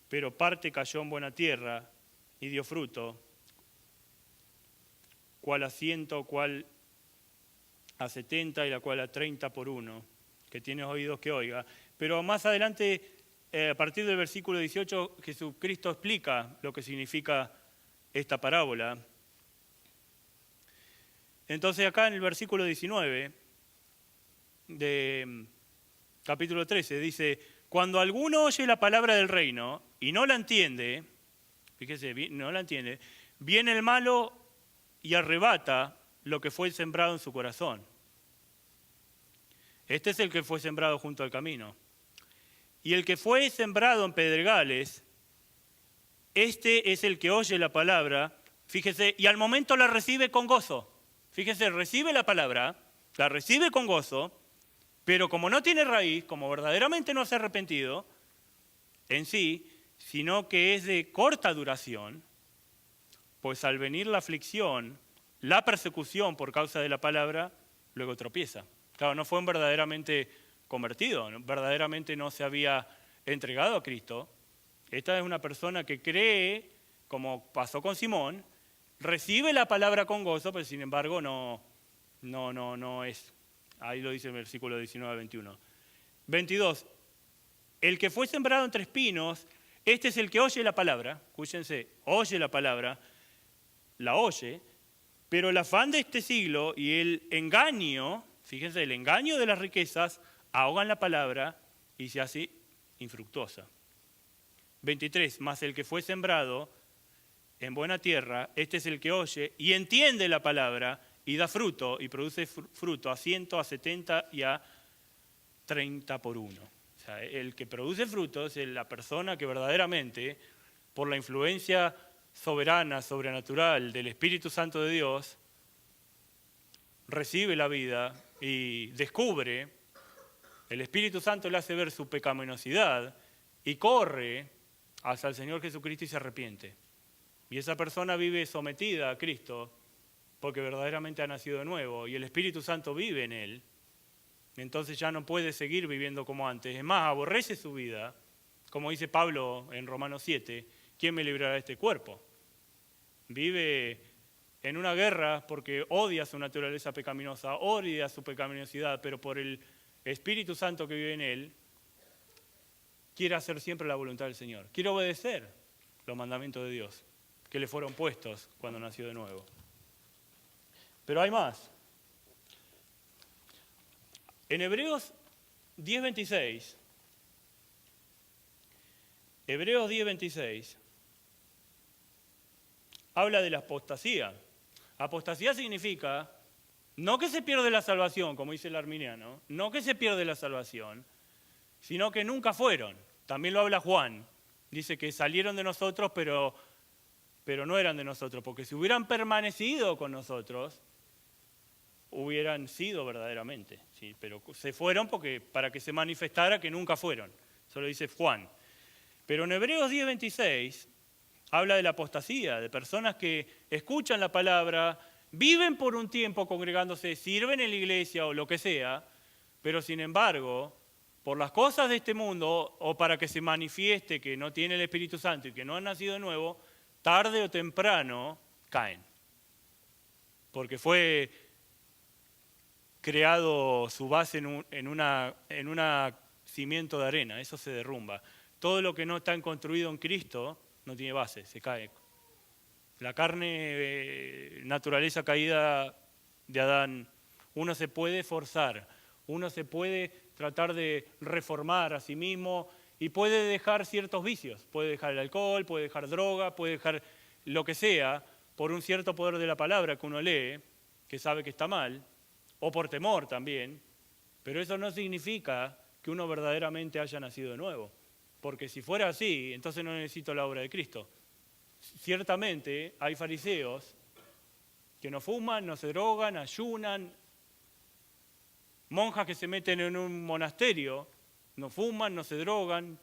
Pero parte cayó en buena tierra y dio fruto, cual a 100, cual a 70 y la cual a 30 por uno, que tiene oídos que oiga. Pero más adelante, a partir del versículo 18, Jesucristo explica lo que significa esta parábola. Entonces acá en el versículo 19 de capítulo 13 dice, cuando alguno oye la palabra del reino y no la entiende, fíjese, no la entiende, viene el malo y arrebata lo que fue sembrado en su corazón. Este es el que fue sembrado junto al camino. Y el que fue sembrado en pedregales, este es el que oye la palabra, fíjese, y al momento la recibe con gozo. Fíjese, recibe la palabra, la recibe con gozo, pero como no tiene raíz, como verdaderamente no se ha arrepentido en sí, sino que es de corta duración, pues al venir la aflicción, la persecución por causa de la palabra, luego tropieza. Claro, no fue verdaderamente convertido, verdaderamente no se había entregado a Cristo. Esta es una persona que cree, como pasó con Simón, recibe la palabra con gozo, pero sin embargo no es. Ahí lo dice el versículo 19 al 21. 22. El que fue sembrado entre espinos, este es el que oye la palabra, escúchense, oye la palabra, la oye, pero el afán de este siglo y el engaño, fíjense, el engaño de las riquezas ahogan la palabra y se hace infructuosa. 23. Mas el que fue sembrado en buena tierra, este es el que oye y entiende la palabra y da fruto y produce fruto a 100, a 70 y a 30 por uno. O sea, el que produce frutos es la persona que verdaderamente, por la influencia soberana, sobrenatural del Espíritu Santo de Dios, recibe la vida y descubre, el Espíritu Santo le hace ver su pecaminosidad y corre hacia el Señor Jesucristo y se arrepiente. Y esa persona vive sometida a Cristo porque verdaderamente ha nacido de nuevo y el Espíritu Santo vive en él. Entonces ya no puede seguir viviendo como antes. Es más, aborrece su vida, como dice Pablo en Romanos 7, ¿quién me librará de este cuerpo? Vive en una guerra porque odia su naturaleza pecaminosa, odia su pecaminosidad, pero por el Espíritu Santo que vive en él, quiere hacer siempre la voluntad del Señor. Quiere obedecer los mandamientos de Dios que le fueron puestos cuando nació de nuevo. Pero hay más. En Hebreos 10:26, habla de la apostasía. Apostasía significa no que se pierde la salvación, como dice el arminiano, no que se pierde la salvación, sino que nunca fueron. También lo habla Juan. Dice que salieron de nosotros, pero no eran de nosotros, porque si hubieran permanecido con nosotros, hubieran sido verdaderamente, ¿sí? Pero se fueron para que se manifestara que nunca fueron. Eso lo dice Juan. Pero en Hebreos 10:26 habla de la apostasía, de personas que escuchan la palabra, viven por un tiempo congregándose, sirven en la iglesia o lo que sea, pero sin embargo, por las cosas de este mundo o para que se manifieste que no tiene el Espíritu Santo y que no han nacido de nuevo, tarde o temprano caen. Porque fue creado su base en una cimiento de arena, eso se derrumba. Todo lo que no está construido en Cristo no tiene base, se cae. La carne, naturaleza caída de Adán, uno se puede forzar, uno se puede tratar de reformar a sí mismo y puede dejar ciertos vicios, puede dejar el alcohol, puede dejar droga, puede dejar lo que sea, por un cierto poder de la palabra que uno lee, que sabe que está mal, o por temor también, pero eso no significa que uno verdaderamente haya nacido de nuevo, porque si fuera así, entonces no necesito la obra de Cristo. Ciertamente hay fariseos que no fuman, no se drogan, ayunan, monjas que se meten en un monasterio, no fuman, no se drogan.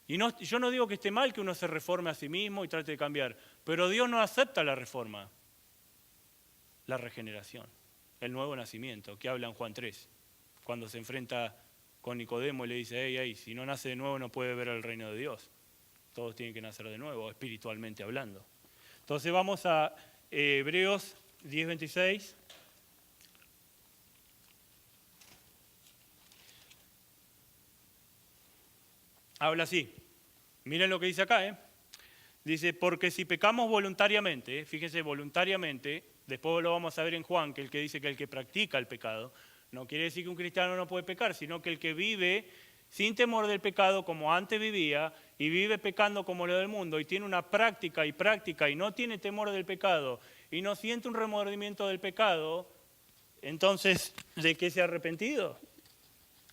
Y yo no digo que esté mal que uno se reforme a sí mismo y trate de cambiar, pero Dios no acepta la reforma, la regeneración, el nuevo nacimiento, que habla en Juan 3, cuando se enfrenta con Nicodemo y le dice, hey, si no nace de nuevo no puede ver el reino de Dios. Todos tienen que nacer de nuevo, espiritualmente hablando. Entonces vamos a Hebreos 10:26. Habla así. Miren lo que dice acá. Dice, porque si pecamos voluntariamente, fíjense, voluntariamente, después lo vamos a ver en Juan, que el que dice que el que practica el pecado, no quiere decir que un cristiano no puede pecar, sino que el que vive sin temor del pecado como antes vivía y vive pecando como lo del mundo y tiene una práctica y no tiene temor del pecado y no siente un remordimiento del pecado, entonces, ¿de qué se ha arrepentido?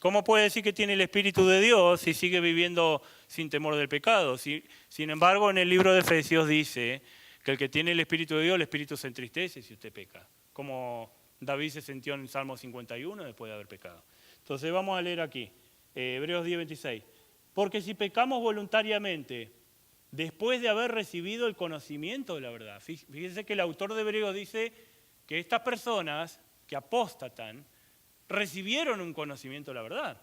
¿Cómo puede decir que tiene el Espíritu de Dios si sigue viviendo sin temor del pecado? Sin embargo, en el libro de Efesios dice que el que tiene el Espíritu de Dios, el Espíritu se entristece si usted peca, como David se sintió en Salmo 51 después de haber pecado. Entonces vamos a leer aquí, Hebreos 10:26. Porque si pecamos voluntariamente, después de haber recibido el conocimiento de la verdad. Fíjense que el autor de Hebreos dice que estas personas que apóstatan recibieron un conocimiento de la verdad.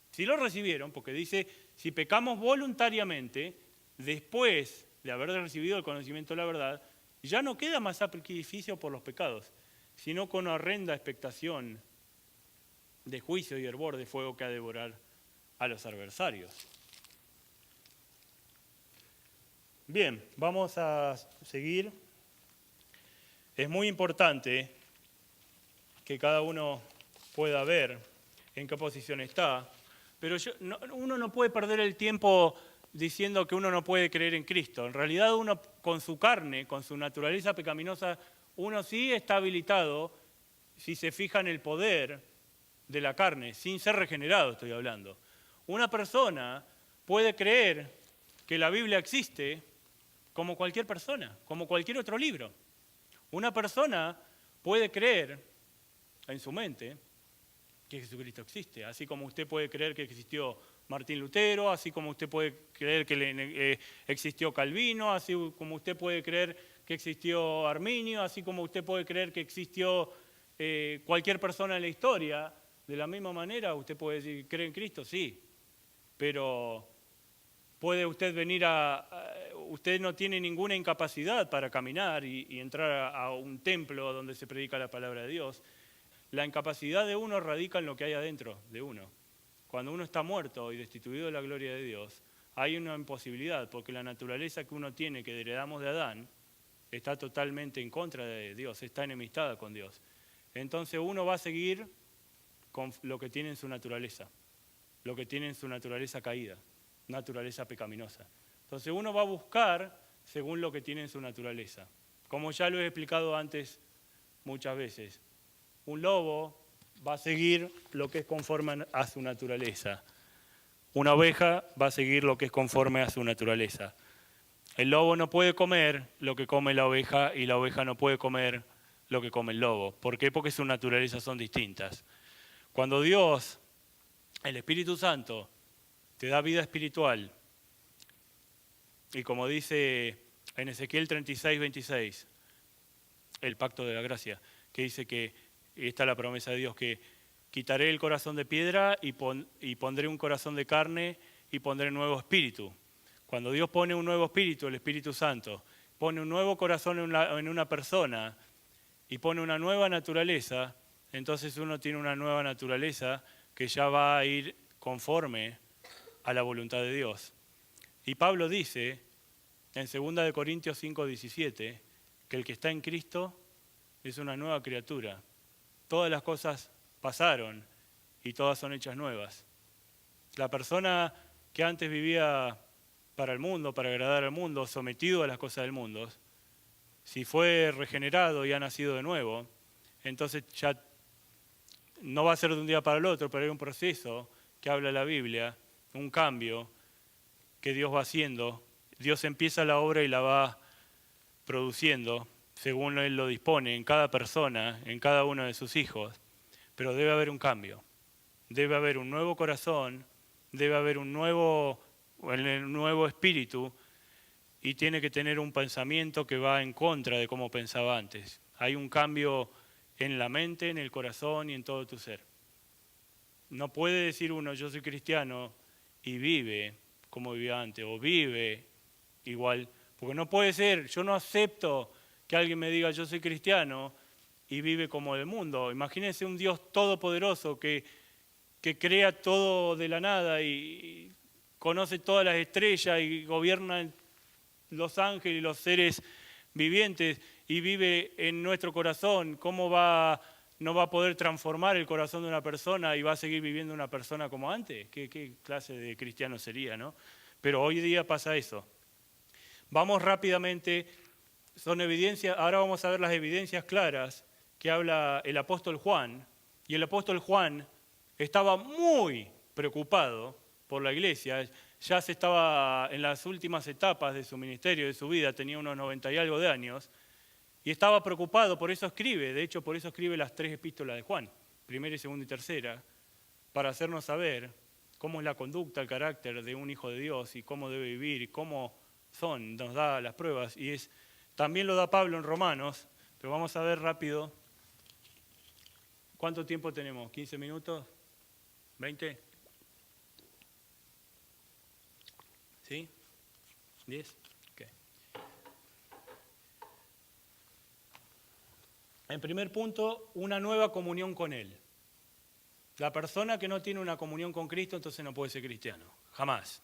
Sí lo recibieron, porque dice, si pecamos voluntariamente, después de haber recibido el conocimiento de la verdad, ya no queda más sacrificio por los pecados, sino con horrenda expectación de juicio y hervor de fuego que ha de devorar a los adversarios. Bien, vamos a seguir. Es muy importante que cada uno pueda ver en qué posición está, pero uno no puede perder el tiempo diciendo que uno no puede creer en Cristo. En realidad uno con su carne, con su naturaleza pecaminosa, uno sí está habilitado si se fija en el poder de la carne, sin ser regenerado estoy hablando. Una persona puede creer que la Biblia existe como cualquier persona, como cualquier otro libro. Una persona puede creer en su mente que Jesucristo existe, así como usted puede creer que existió Martín Lutero, así como usted puede creer que existió Calvino, así como usted puede creer que existió Arminio, así como usted puede creer que existió cualquier persona en la historia. De la misma manera, usted puede decir, ¿cree en Cristo? Sí, pero puede usted venir usted no tiene ninguna incapacidad para caminar y entrar a un templo donde se predica la palabra de Dios. La incapacidad de uno radica en lo que hay adentro de uno. Cuando uno está muerto y destituido de la gloria de Dios, hay una imposibilidad, porque la naturaleza que uno tiene, que heredamos de Adán, está totalmente en contra de Dios, está enemistada con Dios. Entonces uno va a seguir con lo que tiene en su naturaleza, lo que tiene en su naturaleza caída, naturaleza pecaminosa. Entonces uno va a buscar según lo que tiene en su naturaleza. Como ya lo he explicado antes muchas veces, un lobo va a seguir lo que es conforme a su naturaleza. Una oveja va a seguir lo que es conforme a su naturaleza. El lobo no puede comer lo que come la oveja y la oveja no puede comer lo que come el lobo. ¿Por qué? Porque sus naturalezas son distintas. Cuando Dios, el Espíritu Santo, te da vida espiritual, y como dice en Ezequiel 36, 26, el pacto de la gracia, que dice que, y esta es la promesa de Dios, que quitaré el corazón de piedra y pondré un corazón de carne y pondré un nuevo espíritu. Cuando Dios pone un nuevo espíritu, el Espíritu Santo, pone un nuevo corazón en una persona y pone una nueva naturaleza, entonces uno tiene una nueva naturaleza que ya va a ir conforme a la voluntad de Dios. Y Pablo dice en 2 Corintios 5:17 que el que está en Cristo es una nueva criatura. Todas las cosas pasaron y todas son hechas nuevas. La persona que antes vivía para el mundo, para agradar al mundo, sometido a las cosas del mundo, si fue regenerado y ha nacido de nuevo, entonces ya no va a ser de un día para el otro, pero hay un proceso que habla la Biblia, un cambio que Dios va haciendo. Dios empieza la obra y la va produciendo según Él lo dispone en cada persona, en cada uno de sus hijos, pero debe haber un cambio, debe haber un nuevo corazón, debe haber un nuevo espíritu y tiene que tener un pensamiento que va en contra de cómo pensaba antes. Hay un cambio en la mente, en el corazón y en todo tu ser. No puede decir uno, yo soy cristiano y vive como vivía antes, o vive igual, porque no puede ser, yo no acepto que alguien me diga yo soy cristiano y vive como el mundo. Imagínense un Dios todopoderoso que crea todo de la nada y conoce todas las estrellas y gobierna los ángeles y los seres vivientes y vive en nuestro corazón. ¿Cómo no va a poder transformar el corazón de una persona y va a seguir viviendo una persona como antes? ¿Qué clase de cristiano sería, no? Pero hoy día pasa eso. Vamos rápidamente, son evidencias, ahora vamos a ver las evidencias claras que habla el apóstol Juan. Y el apóstol Juan estaba muy preocupado por la iglesia, ya se estaba en las últimas etapas de su ministerio, de su vida, tenía unos 90 y algo de años, y estaba preocupado, por eso escribe, de hecho por eso escribe las 3 epístolas de Juan, primera y segunda y tercera, para hacernos saber cómo es la conducta, el carácter de un hijo de Dios y cómo debe vivir y cómo nos da las pruebas. También lo da Pablo en Romanos, pero vamos a ver rápido. ¿Cuánto tiempo tenemos? ¿15 minutos? ¿20? ¿Sí? ¿10? Ok. En primer punto, una nueva comunión con Él. La persona que no tiene una comunión con Cristo, entonces no puede ser cristiano. Jamás.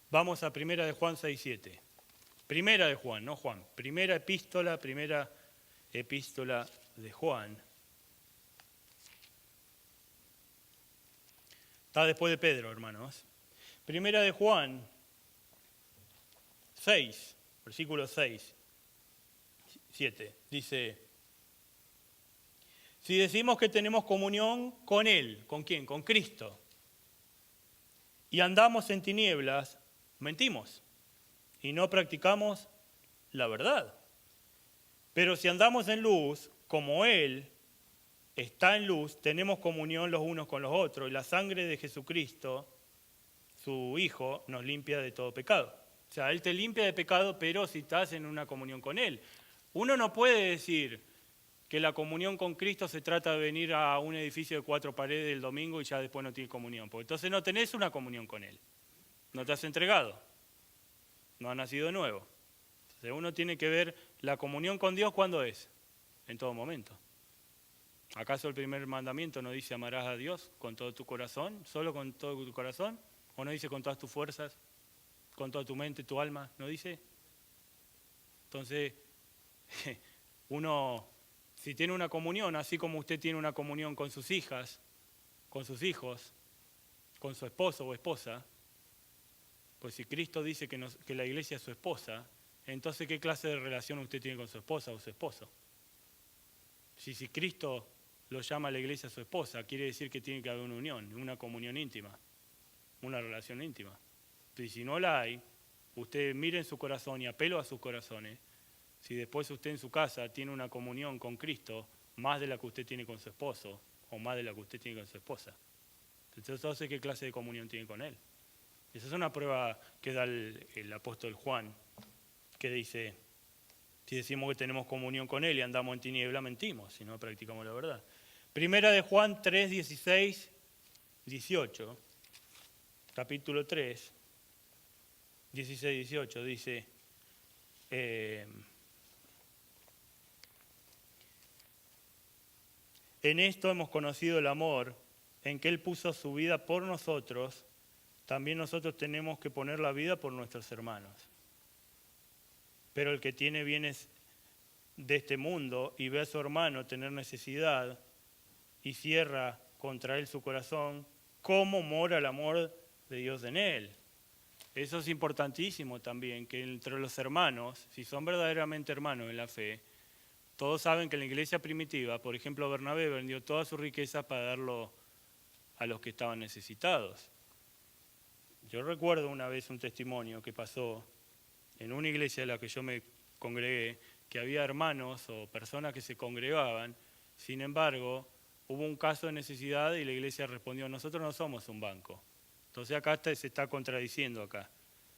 Vamos a 1 de Juan 6:7. Primera de Juan, no Juan. Primera epístola de Juan. Está después de Pedro, hermanos. Primera de Juan 6, versículo 6, 7. Dice, si decimos que tenemos comunión con Él, ¿con quién? Con Cristo. Y andamos en tinieblas, mentimos y no practicamos la verdad. Pero si andamos en luz, como Él está en luz, tenemos comunión los unos con los otros, y la sangre de Jesucristo, su Hijo, nos limpia de todo pecado. O sea, Él te limpia de pecado, pero si estás en una comunión con Él. Uno no puede decir que la comunión con Cristo se trata de venir a un edificio de 4 paredes el domingo y ya después no tienes comunión, porque entonces no tenés una comunión con Él. No te has entregado. No has nacido de nuevo. Entonces uno tiene que ver la comunión con Dios, ¿cuándo es? En todo momento. ¿Acaso el primer mandamiento no dice amarás a Dios con todo tu corazón, solo con todo tu corazón? ¿O no dice con todas tus fuerzas, con toda tu mente, tu alma? ¿No dice? Entonces, uno, si tiene una comunión, así como usted tiene una comunión con sus hijas, con sus hijos, con su esposo o esposa, pues si Cristo dice que la iglesia es su esposa, entonces ¿qué clase de relación usted tiene con su esposa o su esposo? Si Cristo lo llama a la iglesia su esposa, quiere decir que tiene que haber una unión, una comunión íntima, una relación íntima. Y si no la hay, usted mire en su corazón y apelo a sus corazones. Si después usted en su casa tiene una comunión con Cristo, más de la que usted tiene con su esposo, o más de la que usted tiene con su esposa. Entonces, ¿qué clase de comunión tiene con Él? Esa es una prueba que da el apóstol Juan, que dice, si decimos que tenemos comunión con Él y andamos en tiniebla, mentimos, si no practicamos la verdad. Primera de Juan 3, 16, 18, capítulo 3, 16, 18, dice, en esto hemos conocido el amor, en que Él puso su vida por nosotros, también nosotros tenemos que poner la vida por nuestros hermanos. Pero el que tiene bienes de este mundo y ve a su hermano tener necesidad y cierra contra él su corazón, ¿cómo mora el amor de Dios en él? Eso es importantísimo también, que entre los hermanos, si son verdaderamente hermanos en la fe, todos saben que en la iglesia primitiva, por ejemplo, Bernabé vendió toda su riqueza para darlo a los que estaban necesitados. Yo recuerdo una vez un testimonio que pasó en una iglesia en la que yo me congregué, que había hermanos o personas que se congregaban, sin embargo, hubo un caso de necesidad y la iglesia respondió, nosotros no somos un banco. Entonces acá se está contradiciendo acá,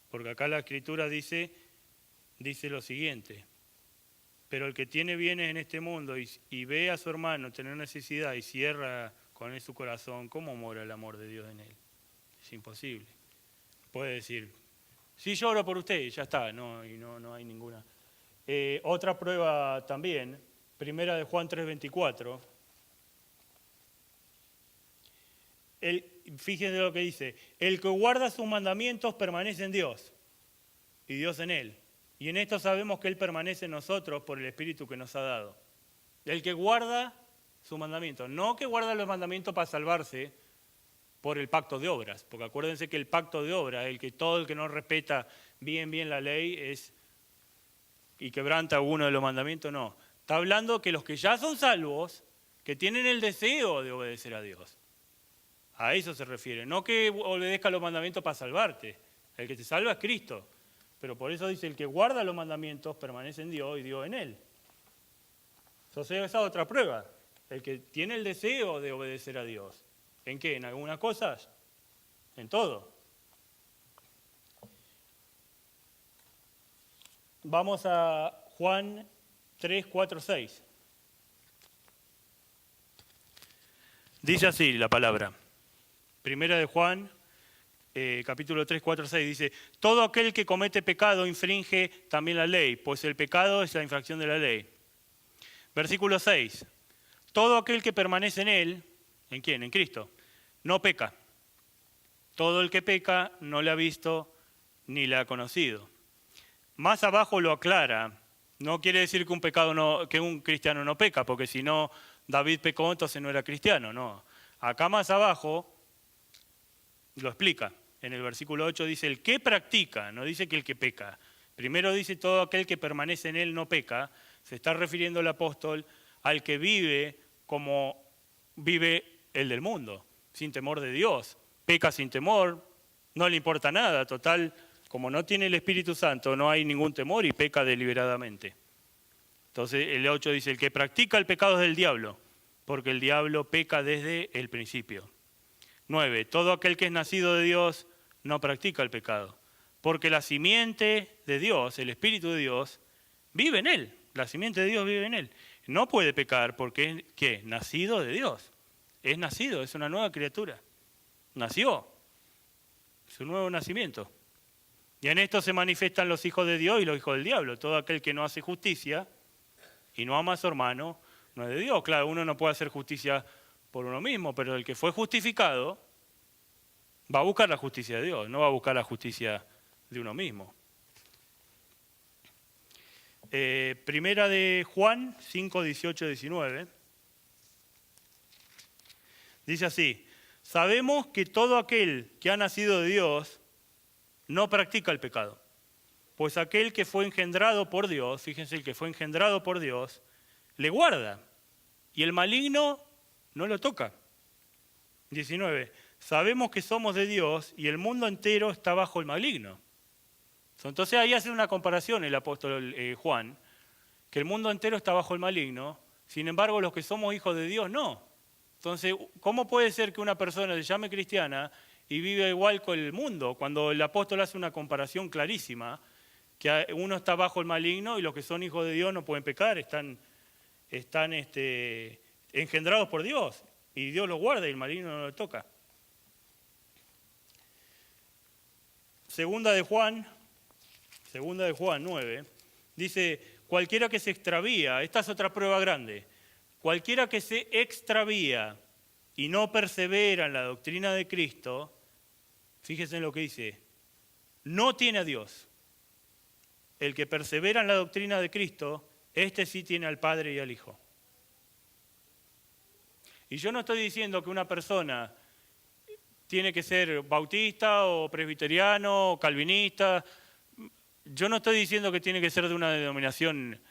porque acá la Escritura dice lo siguiente, pero el que tiene bienes en este mundo y ve a su hermano tener necesidad y cierra con él su corazón, ¿cómo mora el amor de Dios en él? Es imposible. Puede decir, sí lloro por usted, y ya está, no hay ninguna. Otra prueba también, primera de Juan 3:24. Fíjense lo que dice, el que guarda sus mandamientos permanece en Dios y Dios en él. Y en esto sabemos que Él permanece en nosotros por el Espíritu que nos ha dado. El que guarda sus mandamientos, no que guarda los mandamientos para salvarse por el pacto de obras, porque acuérdense que el pacto de obras, todo el que no respeta bien la ley y quebranta uno de los mandamientos, no. Está hablando que los que ya son salvos, que tienen el deseo de obedecer a Dios. A eso se refiere, no que obedezca los mandamientos para salvarte. El que te salva es Cristo. Pero por eso dice, el que guarda los mandamientos permanece en Dios y Dios en él. Entonces esa es otra prueba. El que tiene el deseo de obedecer a Dios. ¿En qué? ¿En algunas cosas? En todo. Vamos a Juan 3, 4, 6. Dice así la palabra. Primera de Juan, capítulo 3, 4, 6. Dice, todo aquel que comete pecado infringe también la ley, pues el pecado es la infracción de la ley. Versículo 6. Todo aquel que permanece en él, ¿en quién? En Cristo, no peca. Todo el que peca no le ha visto ni le ha conocido. Más abajo lo aclara. No quiere decir que un cristiano no peca, porque si no David pecó, entonces no era cristiano. No. Acá más abajo lo explica. En el versículo 8 dice el que practica, no dice que el que peca. Primero dice todo aquel que permanece en él no peca. Se está refiriendo el apóstol al que vive como vive el del mundo, sin temor de Dios. Peca sin temor, no le importa nada, total, como no tiene el Espíritu Santo, no hay ningún temor y peca deliberadamente. Entonces el 8 dice, el que practica el pecado es del diablo, porque el diablo peca desde el principio. 9, todo aquel que es nacido de Dios no practica el pecado, porque la simiente de Dios, el Espíritu de Dios, vive en él. La simiente de Dios vive en él. No puede pecar porque es, ¿qué? Nacido de Dios. Es nacido, es una nueva criatura. Nació. Es un nuevo nacimiento. Y en esto se manifiestan los hijos de Dios y los hijos del diablo. Todo aquel que no hace justicia y no ama a su hermano, no es de Dios. Claro, uno no puede hacer justicia por uno mismo, pero el que fue justificado va a buscar la justicia de Dios, no va a buscar la justicia de uno mismo. Primera de Juan 5, 18, 19. Dice así, sabemos que todo aquel que ha nacido de Dios no practica el pecado, pues aquel que fue engendrado por Dios, fíjense, el que fue engendrado por Dios, le guarda, y el maligno no lo toca. 19, sabemos que somos de Dios y el mundo entero está bajo el maligno. Entonces ahí hace una comparación el apóstol Juan, que el mundo entero está bajo el maligno, sin embargo los que somos hijos de Dios no. Entonces, ¿cómo puede ser que una persona se llame cristiana y viva igual con el mundo? Cuando el apóstol hace una comparación clarísima, que uno está bajo el maligno y los que son hijos de Dios no pueden pecar, están engendrados por Dios y Dios los guarda y el maligno no lo toca. Segunda de Juan 9, dice, cualquiera que se extravía, esta es otra prueba grande, cualquiera que se extravía y no persevera en la doctrina de Cristo, fíjense en lo que dice, no tiene a Dios. El que persevera en la doctrina de Cristo, este sí tiene al Padre y al Hijo. Y yo no estoy diciendo que una persona tiene que ser bautista o presbiteriano o calvinista. Yo no estoy diciendo que tiene que ser de una denominación.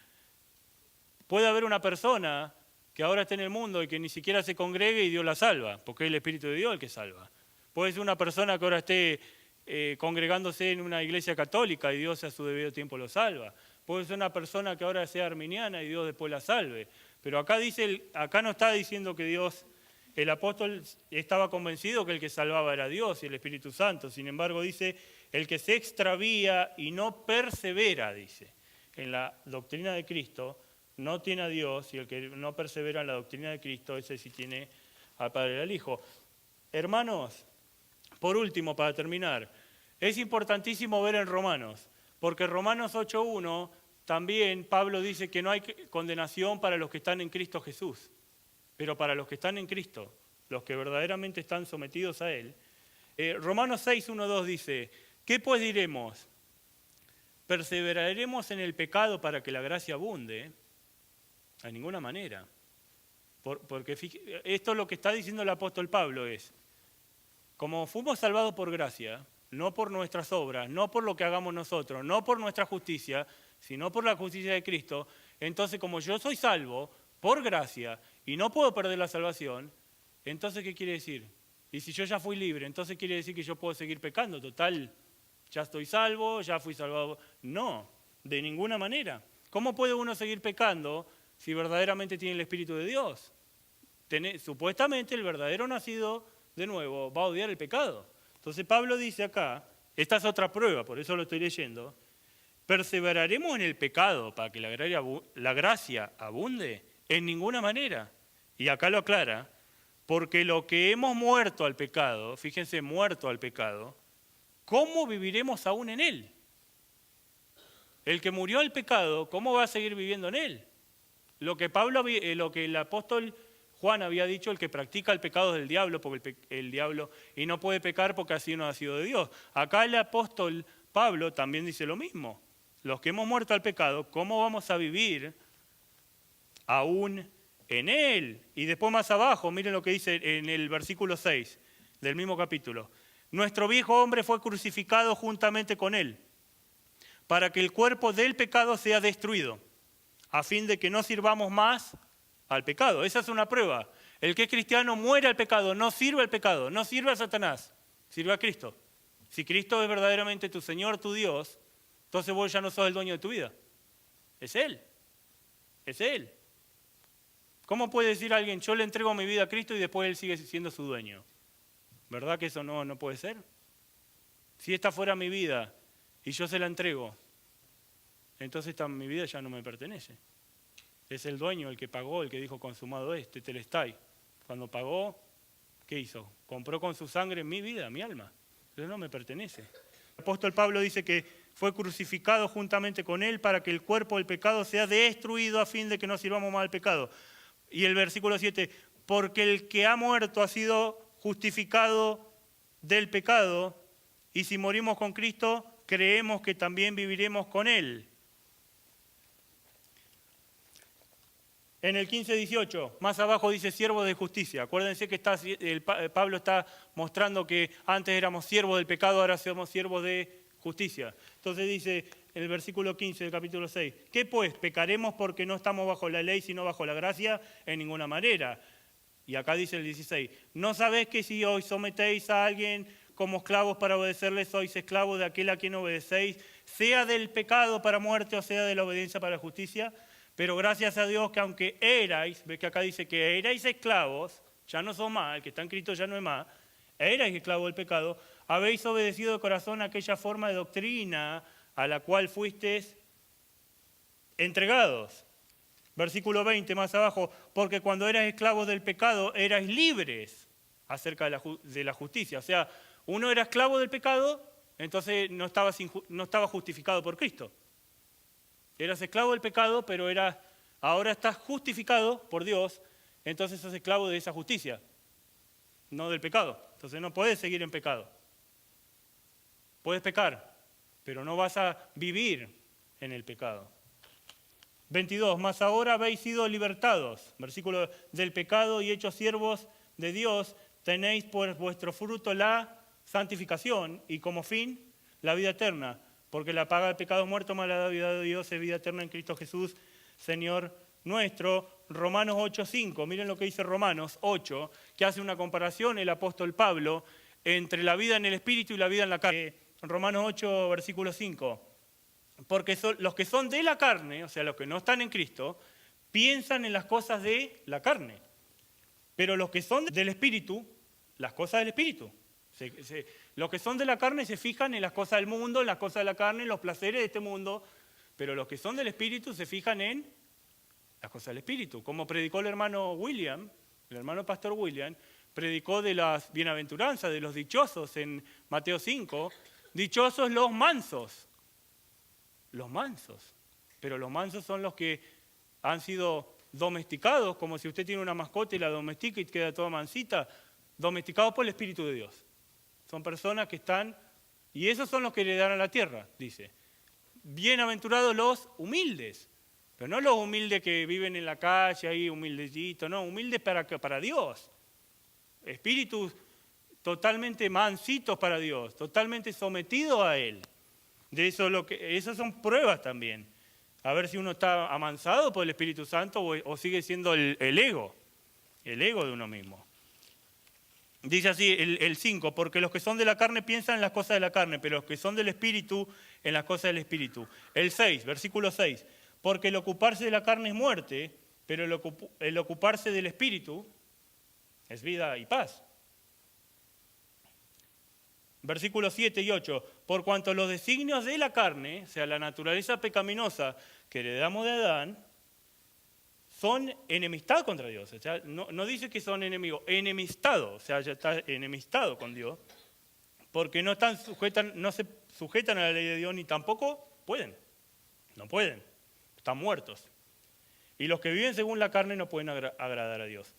Puede haber una persona que ahora está en el mundo y que ni siquiera se congregue y Dios la salva, porque es el Espíritu de Dios el que salva. Puede ser una persona que ahora esté congregándose en una iglesia católica y Dios a su debido tiempo lo salva. Puede ser una persona que ahora sea arminiana y Dios después la salve. Pero acá no está diciendo que Dios, el apóstol estaba convencido que el que salvaba era Dios y el Espíritu Santo. Sin embargo, dice, el que se extravía y no persevera, dice, en la doctrina de Cristo, no tiene a Dios, y el que no persevera en la doctrina de Cristo, ese sí tiene al Padre y al Hijo. Hermanos, por último, para terminar, es importantísimo ver en Romanos, porque Romanos 8.1 también Pablo dice que no hay condenación para los que están en Cristo Jesús, pero para los que están en Cristo, los que verdaderamente están sometidos a Él. Romanos 6.1.2 dice, ¿qué pues diremos? ¿Perseveraremos en el pecado para que la gracia abunde? De ninguna manera. Porque esto es lo que está diciendo el apóstol Pablo es, como fuimos salvados por gracia, no por nuestras obras, no por lo que hagamos nosotros, no por nuestra justicia, sino por la justicia de Cristo, entonces como yo soy salvo por gracia y no puedo perder la salvación, entonces ¿qué quiere decir? Y si yo ya fui libre, entonces quiere decir que yo puedo seguir pecando, total, ya estoy salvo, ya fui salvado. No, de ninguna manera. ¿Cómo puede uno seguir pecando si verdaderamente tiene el Espíritu de Dios? Supuestamente el verdadero nacido de nuevo va a odiar el pecado. Entonces Pablo dice acá, esta es otra prueba, por eso lo estoy leyendo, ¿Perseveraremos en el pecado para que la gracia abunde? En ninguna manera. Y acá lo aclara, porque lo que hemos muerto al pecado, fíjense, muerto al pecado, ¿cómo viviremos aún en él? El que murió al pecado, ¿cómo va a seguir viviendo en él? Lo que el apóstol Juan había dicho, el que practica el pecado es del diablo, porque el diablo, y no puede pecar porque así no ha sido de Dios. Acá el apóstol Pablo también dice lo mismo. Los que hemos muerto al pecado, ¿cómo vamos a vivir aún en él? Y después más abajo, miren lo que dice en el versículo 6 del mismo capítulo. Nuestro viejo hombre fue crucificado juntamente con él, para que el cuerpo del pecado sea destruido, a fin de que no sirvamos más al pecado. Esa es una prueba. El que es cristiano muere al pecado, no sirve al pecado, no sirve a Satanás, sirve a Cristo. Si Cristo es verdaderamente tu Señor, tu Dios, entonces vos ya no sos el dueño de tu vida. Es Él. Es Él. ¿Cómo puede decir alguien, yo le entrego mi vida a Cristo y después Él sigue siendo su dueño? ¿Verdad que eso no puede ser? Si esta fuera mi vida y yo se la entrego, entonces mi vida ya no me pertenece. Es el dueño, el que pagó, el que dijo consumado tetelestai. Cuando pagó, ¿qué hizo? Compró con su sangre mi vida, mi alma. Pero no me pertenece. El apóstol Pablo dice que fue crucificado juntamente con él para que el cuerpo del pecado sea destruido a fin de que no sirvamos más al pecado. Y el versículo 7, porque el que ha muerto ha sido justificado del pecado, y si morimos con Cristo, creemos que también viviremos con él. En el 15:18, más abajo dice siervo de justicia. Acuérdense que Pablo está mostrando que antes éramos siervos del pecado, ahora somos siervos de justicia. Entonces dice en el versículo 15 del capítulo 6, ¿qué pues? ¿Pecaremos porque no estamos bajo la ley sino bajo la gracia? En ninguna manera. Y acá dice el 16, ¿no sabéis que si os sometéis a alguien como esclavos para obedecerle, sois esclavos de aquel a quien obedecéis, sea del pecado para muerte o sea de la obediencia para justicia? Pero gracias a Dios que aunque erais, ves que acá dice que erais esclavos, ya no son más, el que está en Cristo ya no es más, erais esclavos del pecado, habéis obedecido de corazón aquella forma de doctrina a la cual fuisteis entregados. Versículo 20 más abajo, porque cuando erais esclavos del pecado, erais libres acerca de la justicia. O sea, uno era esclavo del pecado, entonces no estaba justificado por Cristo. Eras esclavo del pecado, pero ahora estás justificado por Dios, entonces sos esclavo de esa justicia, no del pecado. Entonces no puedes seguir en pecado. Puedes pecar, pero no vas a vivir en el pecado. 22, mas ahora habéis sido libertados, versículo del pecado y hechos siervos de Dios, tenéis por vuestro fruto la santificación y como fin la vida eterna. Porque la paga del pecado es muerto, mas la vida de Dios es vida eterna en Cristo Jesús, Señor nuestro. Romanos 8:5, miren lo que dice Romanos 8, que hace una comparación el apóstol Pablo entre la vida en el Espíritu y la vida en la carne. Romanos 8, versículo 5, porque los que son de la carne, o sea, los que no están en Cristo, piensan en las cosas de la carne, pero los que son del Espíritu, las cosas del Espíritu. Los que son de la carne se fijan en las cosas del mundo, en las cosas de la carne, en los placeres de este mundo, pero los que son del Espíritu se fijan en las cosas del Espíritu. Como predicó el hermano William, el hermano pastor William, predicó de las bienaventuranzas, de los dichosos en Mateo 5, dichosos los mansos, pero los mansos son los que han sido domesticados, como si usted tiene una mascota y la domestica y queda toda mansita, domesticados por el Espíritu de Dios. Son personas que están, y esos son los que heredarán la tierra, dice. Bienaventurados los humildes, pero no los humildes que viven en la calle ahí, humildecitos, no, humildes para Dios. Espíritus totalmente mansitos para Dios, totalmente sometidos a Él. De eso esas son pruebas también. A ver si uno está amansado por el Espíritu Santo o sigue siendo el ego de uno mismo. Dice así el 5, porque los que son de la carne piensan en las cosas de la carne, pero los que son del Espíritu en las cosas del Espíritu. El 6, versículo 6, porque el ocuparse de la carne es muerte, pero el ocuparse del Espíritu es vida y paz. Versículos 7 y 8, por cuanto los designios de la carne, o sea, la naturaleza pecaminosa que heredamos de Adán, son enemistad contra Dios. O sea, no dice que son enemigos, enemistado, o sea, ya está enemistado con Dios, porque no se sujetan a la ley de Dios ni tampoco pueden. No pueden, están muertos. Y los que viven según la carne no pueden agradar a Dios.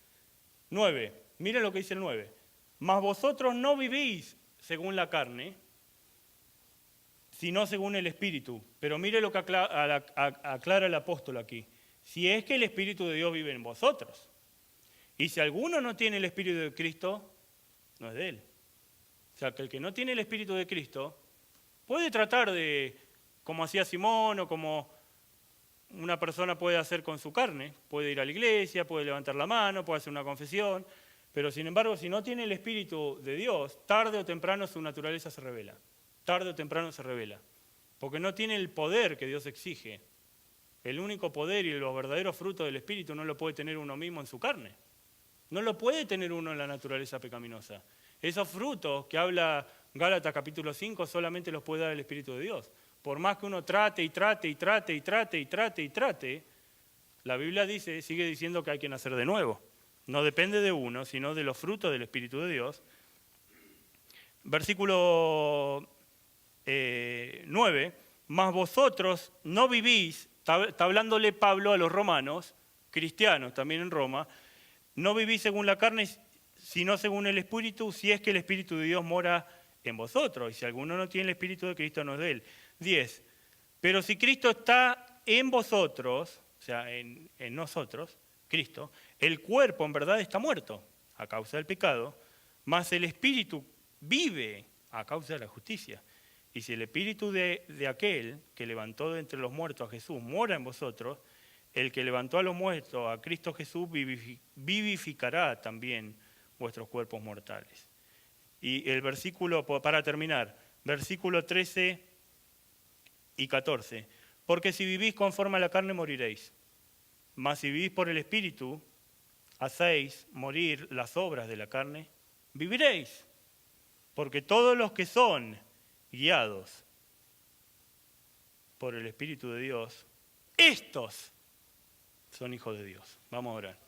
9, miren lo que dice el 9. Mas vosotros no vivís según la carne, sino según el Espíritu. Pero mire lo que aclara el apóstol aquí. Si es que el Espíritu de Dios vive en vosotros. Y si alguno no tiene el Espíritu de Cristo, no es de él. O sea, que el que no tiene el Espíritu de Cristo puede tratar de, como hacía Simón o como una persona puede hacer con su carne, puede ir a la iglesia, puede levantar la mano, puede hacer una confesión, pero sin embargo, si no tiene el Espíritu de Dios, tarde o temprano su naturaleza se revela. Tarde o temprano se revela. Porque no tiene el poder que Dios exige. El único poder y los verdaderos frutos del Espíritu no lo puede tener uno mismo en su carne. No lo puede tener uno en la naturaleza pecaminosa. Esos frutos que habla Gálatas capítulo 5 solamente los puede dar el Espíritu de Dios. Por más que uno trate y trate y trate y trate y trate y trate, la Biblia sigue diciendo que hay que nacer de nuevo. No depende de uno, sino de los frutos del Espíritu de Dios. Versículo 9, mas vosotros no vivís, está hablándole Pablo a los romanos, cristianos también en Roma, no vivís según la carne, sino según el Espíritu, si es que el Espíritu de Dios mora en vosotros, y si alguno no tiene el Espíritu de Cristo, no es de él. 10. Pero si Cristo está en vosotros, o sea, en nosotros, Cristo, el cuerpo en verdad está muerto a causa del pecado, mas el Espíritu vive a causa de la justicia. Y si el Espíritu de aquel que levantó de entre los muertos a Jesús mora en vosotros, el que levantó a los muertos a Cristo Jesús vivificará también vuestros cuerpos mortales. Y el versículo, para terminar, versículo 13 y 14. Porque si vivís conforme a la carne moriréis, mas si vivís por el Espíritu, hacéis morir las obras de la carne, viviréis. Porque todos los que son guiados por el Espíritu de Dios, estos son hijos de Dios. Vamos a orar.